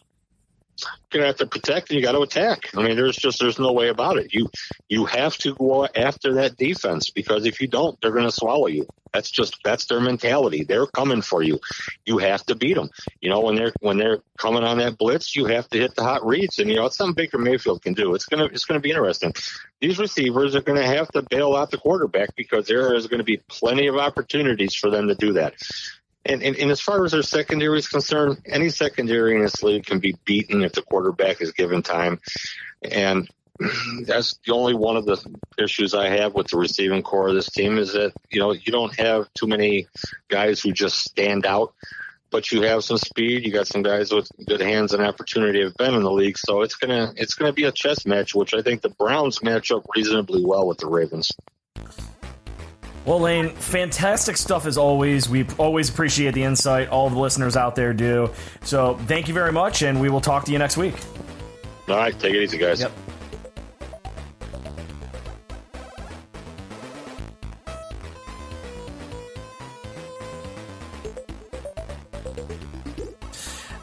You're gonna have to protect and you got to attack. I mean, there's no way about it. You have to go after that defense, because if you don't, they're going to swallow you. That's their mentality. They're coming for you. You have to beat them. When they're coming on that blitz, you have to hit the hot reads, and it's something Baker Mayfield can do. It's gonna be interesting. These receivers are going to have to bail out the quarterback, because there is going to be plenty of opportunities for them to do that. And as far as their secondary is concerned, any secondary in this league can be beaten if the quarterback is given time. And that's the only one of the issues I have with the receiving core of this team, is that, you don't have too many guys who just stand out, but you have some speed. You got some guys with good hands and opportunity have been in the league. So it's gonna be a chess match, which I think the Browns match up reasonably well with the Ravens. Well, Lane, fantastic stuff as always. We always appreciate the insight. All the listeners out there do. So thank you very much, and we will talk to you next week. All right, take it easy, guys. Yep.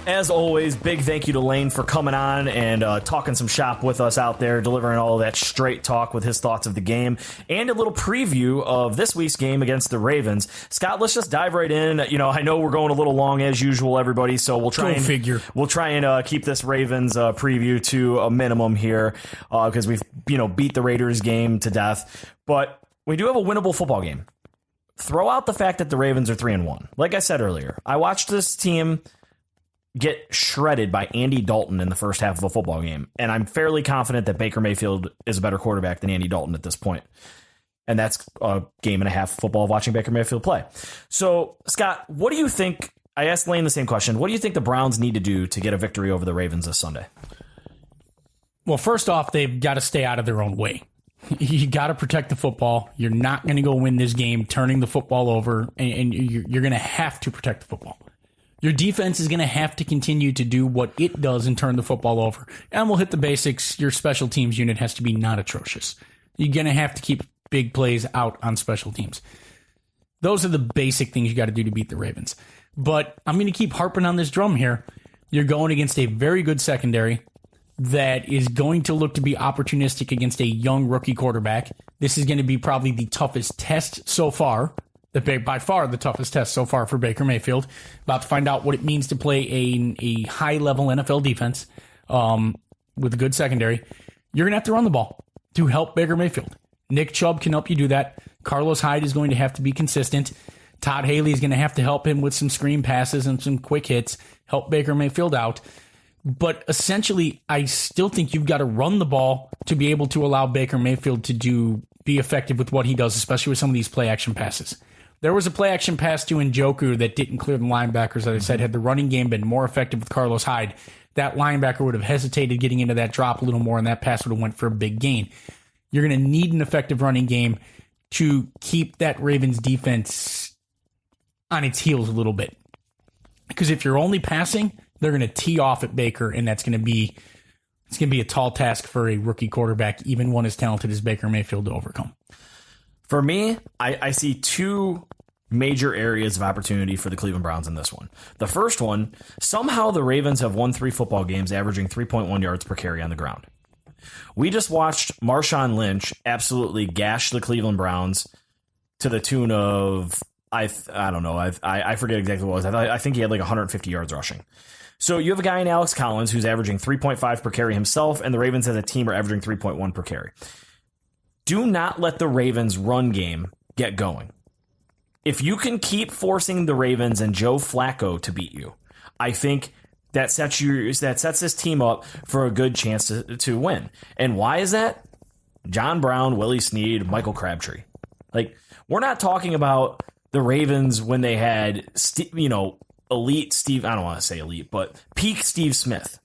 As always, big thank you to Lane for coming on and talking some shop with us out there, delivering all of that straight talk with his thoughts of the game and a little preview of this week's game against the Ravens. Scott, let's just dive right in. I know we're going a little long as usual, everybody, so we'll try and keep this Ravens preview to a minimum here because we've beat the Raiders game to death, but we do have a winnable football game. Throw out the fact that the Ravens are 3-1. Like I said earlier, I watched this team get shredded by Andy Dalton in the first half of a football game, and I'm fairly confident that Baker Mayfield is a better quarterback than Andy Dalton at this point. And that's a game and a half of football of watching Baker Mayfield play. So, Scott, what do you think? I asked Lane the same question. What do you think the Browns need to do to get a victory over the Ravens this Sunday? Well, first off, they've got to stay out of their own way. You got to protect the football. You're not going to go win this game turning the football over, and you're going to have to protect the football. Your defense is going to have to continue to do what it does and turn the football over. And we'll hit the basics. Your special teams unit has to be not atrocious. You're going to have to keep big plays out on special teams. Those are the basic things you got to do to beat the Ravens. But I'm going to keep harping on this drum here. You're going against a very good secondary that is going to look to be opportunistic against a young rookie quarterback. This is going to be probably the toughest test so far. By far the toughest test so far for Baker Mayfield. About to find out what it means to play a high-level NFL defense with a good secondary. You're going to have to run the ball to help Baker Mayfield. Nick Chubb can help you do that. Carlos Hyde is going to have to be consistent. Todd Haley is going to have to help him with some screen passes and some quick hits, help Baker Mayfield out. But essentially, I still think you've got to run the ball to be able to allow Baker Mayfield to be effective with what he does, especially with some of these play-action passes. There was a play-action pass to Njoku that didn't clear the linebackers, as I said. Had the running game been more effective with Carlos Hyde, that linebacker would have hesitated getting into that drop a little more, and that pass would have went for a big gain. You're going to need an effective running game to keep that Ravens defense on its heels a little bit. Because if you're only passing, they're going to tee off at Baker, and it's going to be a tall task for a rookie quarterback, even one as talented as Baker Mayfield, to overcome. For me, I see two major areas of opportunity for the Cleveland Browns in this one. The first one, somehow the Ravens have won 3 football games averaging 3.1 yards per carry on the ground. We just watched Marshawn Lynch absolutely gash the Cleveland Browns to the tune of, I don't know, I forget exactly what it was. I think he had like 150 yards rushing. So you have a guy in Alex Collins who's averaging 3.5 per carry himself, and the Ravens as a team are averaging 3.1 per carry. Do not let the Ravens run game get going. If you can keep forcing the Ravens and Joe Flacco to beat you, I think that sets this team up for a good chance to win. And why is that? John Brown, Willie Snead, Michael Crabtree. Like, we're not talking about the Ravens when they had, elite Steve, I don't want to say elite, but peak Steve Smith.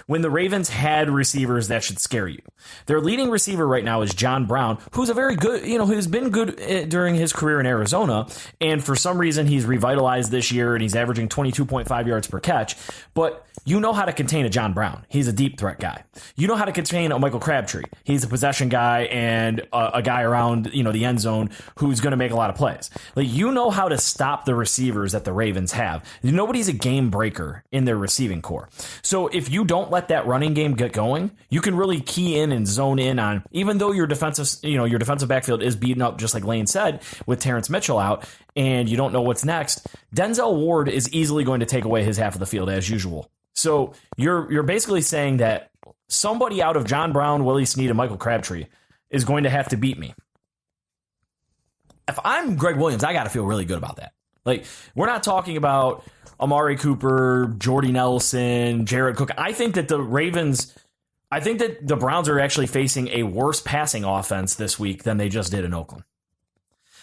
When the Ravens had receivers that should scare you. Their leading receiver right now is John Brown, who's a very good, who's been good during his career in Arizona. And for some reason, he's revitalized this year and he's averaging 22.5 yards per catch. But you know how to contain a John Brown. He's a deep threat guy. You know how to contain a Michael Crabtree. He's a possession guy and a guy around, the end zone who's going to make a lot of plays. Like, you know how to stop the receivers that the Ravens have. Nobody's a game breaker in their receiving core. So if you don't let that running game get going, you can really key in and zone in on, even though your defensive backfield is beaten up, just like Lane said, with Terrence Mitchell out, and you don't know what's next, Denzel Ward is easily going to take away his half of the field as usual. So you're basically saying that somebody out of John Brown, Willie Snead, and Michael Crabtree is going to have to beat me. If I'm Greg Williams, I got to feel really good about that. Like, we're not talking about Amari Cooper, Jordy Nelson, Jared Cook. I think that the Browns are actually facing a worse passing offense this week than they just did in Oakland.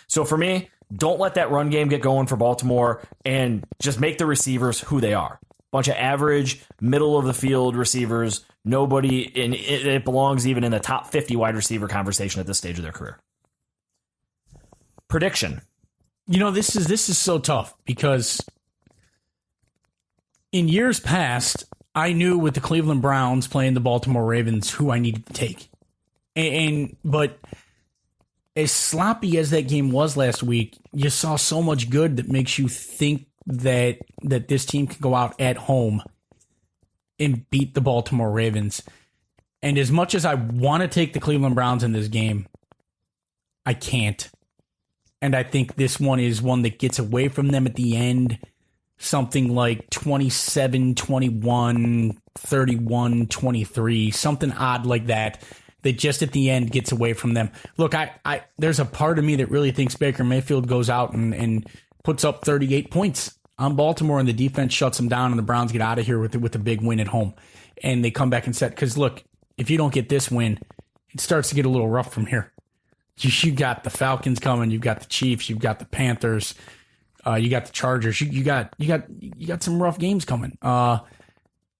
So for me, don't let that run game get going for Baltimore and just make the receivers who they are. Bunch of average, middle of the field receivers. Nobody, and it belongs even in the top 50 wide receiver conversation at this stage of their career. Prediction. This is so tough because in years past, I knew with the Cleveland Browns playing the Baltimore Ravens who I needed to take. But as sloppy as that game was last week, you saw so much good that makes you think that this team can go out at home and beat the Baltimore Ravens. And as much as I want to take the Cleveland Browns in this game, I can't. And I think this one is one that gets away from them at the end. Something like 27-21, 31-23, something odd like that just at the end gets away from them. Look, I there's a part of me that really thinks Baker Mayfield goes out and puts up 38 points on Baltimore, and the defense shuts them down, and the Browns get out of here with a big win at home. And they come back and set, because look, if you don't get this win, it starts to get a little rough from here. You got the Falcons coming, you've got the Chiefs, you've got the Panthers, you got the Chargers, you got some rough games coming.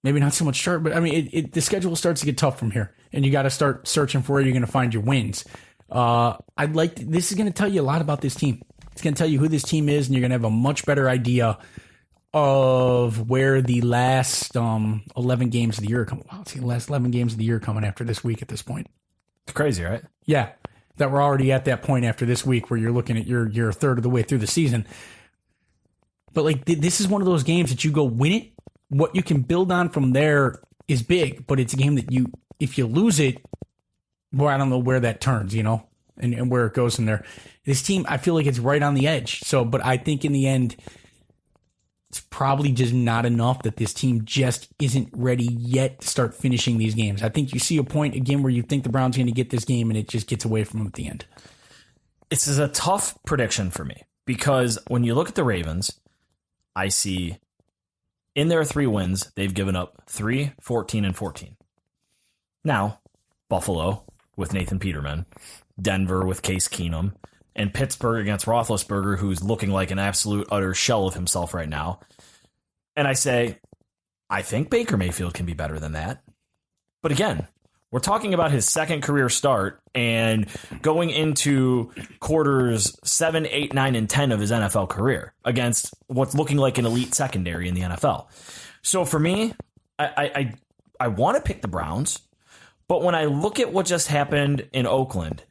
Maybe not so much chart, but I mean, the schedule starts to get tough from here, and you got to start searching for where you're going to find your wins. This is going to tell you a lot about this team. It's going to tell you who this team is, and you're going to have a much better idea of where the last 11 games of the year come. Wow, it's the last 11 games of the year coming after this week at this point. It's crazy, right? Yeah, that we're already at that point after this week where you're looking at you're a third of the way through the season. But like, this is one of those games that you go win it. What you can build on from there is big, but it's a game that if you lose it, boy, I don't know where that turns, and where it goes from there. This team, I feel like it's right on the edge. So, but I think in the end, it's probably just not enough that this team just isn't ready yet to start finishing these games. I think you see a point again where you think the Browns are going to get this game, and it just gets away from them at the end. This is a tough prediction for me because when you look at the Ravens, I see in their 3 wins, they've given up 3, 14, and 14. Now, Buffalo with Nathan Peterman, Denver with Case Keenum, and Pittsburgh against Roethlisberger, who's looking like an absolute utter shell of himself right now. And I say, I think Baker Mayfield can be better than that. But again, we're talking about his second career start and going into quarters 7, 8, 9, and 10 of his NFL career against what's looking like an elite secondary in the NFL. So for me, I want to pick the Browns, but when I look at what just happened in Oakland,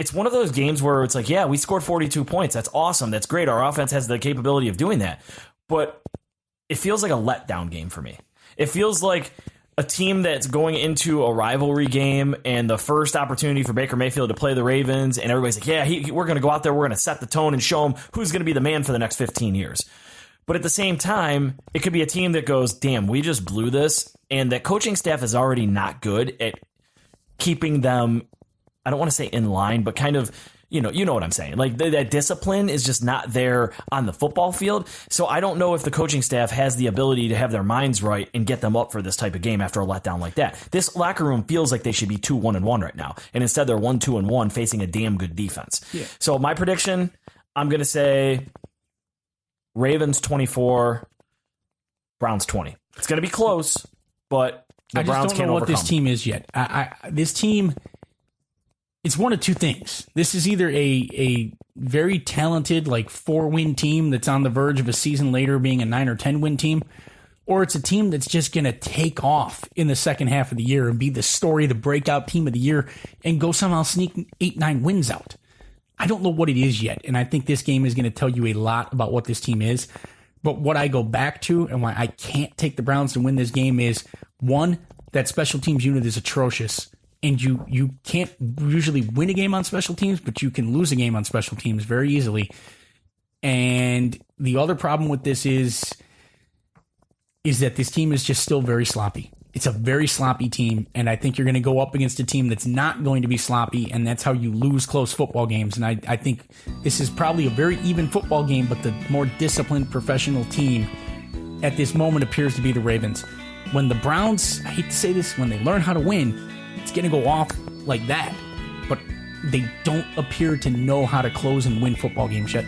it's one of those games where it's like, yeah, we scored 42 points. That's awesome. That's great. Our offense has the capability of doing that. But it feels like a letdown game for me. It feels like a team that's going into a rivalry game and the first opportunity for Baker Mayfield to play the Ravens, and everybody's like, yeah, we're going to go out there, we're going to set the tone and show them who's going to be the man for the next 15 years. But at the same time, it could be a team that goes, damn, we just blew this, and that coaching staff is already not good at keeping them, I don't want to say in line, but kind of, you know what I'm saying. Like that discipline is just not there on the football field. So I don't know if the coaching staff has the ability to have their minds right and get them up for this type of game after a letdown like that. This locker room feels like they should be 2-1-1 right now. And instead they're 1-2-1 facing a damn good defense. Yeah. So my prediction, I'm going to say Ravens 24, Browns 20. It's going to be close, but the Browns can't overcome. I just don't know what this team is yet. This team, it's one of two things. This is either a very talented, like 4-win team that's on the verge of a season later being a 9 or 10-win team, or it's a team that's just going to take off in the second half of the year and be the story, the breakout team of the year, and go somehow sneak 8-9 wins out. I don't know what it is yet, and I think this game is going to tell you a lot about what this team is. But what I go back to and why I can't take the Browns to win this game is, one, that special teams unit is atrocious. And you can't usually win a game on special teams, but you can lose a game on special teams very easily. And the other problem with this is that this team is just still very sloppy. It's a very sloppy team, and I think you're going to go up against a team that's not going to be sloppy, and that's how you lose close football games. And I think this is probably a very even football game, but the more disciplined professional team at this moment appears to be the Ravens. When the Browns, I hate to say this, when they learn how to win, it's going to go off like that, but they don't appear to know how to close and win football games yet.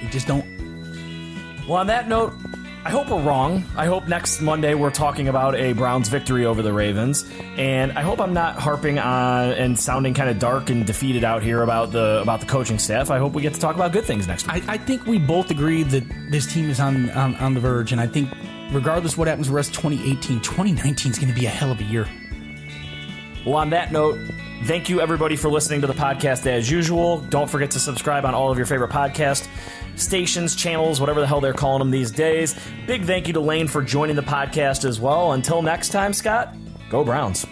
They just don't. Well, on that note, I hope we're wrong. I hope next Monday we're talking about a Browns victory over the Ravens, and I hope I'm not harping on and sounding kind of dark and defeated out here about the coaching staff. I hope we get to talk about good things next week. I think we both agree that this team is on the verge, and I think regardless of what happens the rest of 2018, 2019 is going to be a hell of a year. Well, on that note, thank you everybody for listening to the podcast as usual. Don't forget to subscribe on all of your favorite podcast stations, channels, whatever the hell they're calling them these days. Big thank you to Lane for joining the podcast as well. Until next time, Scott, go Browns.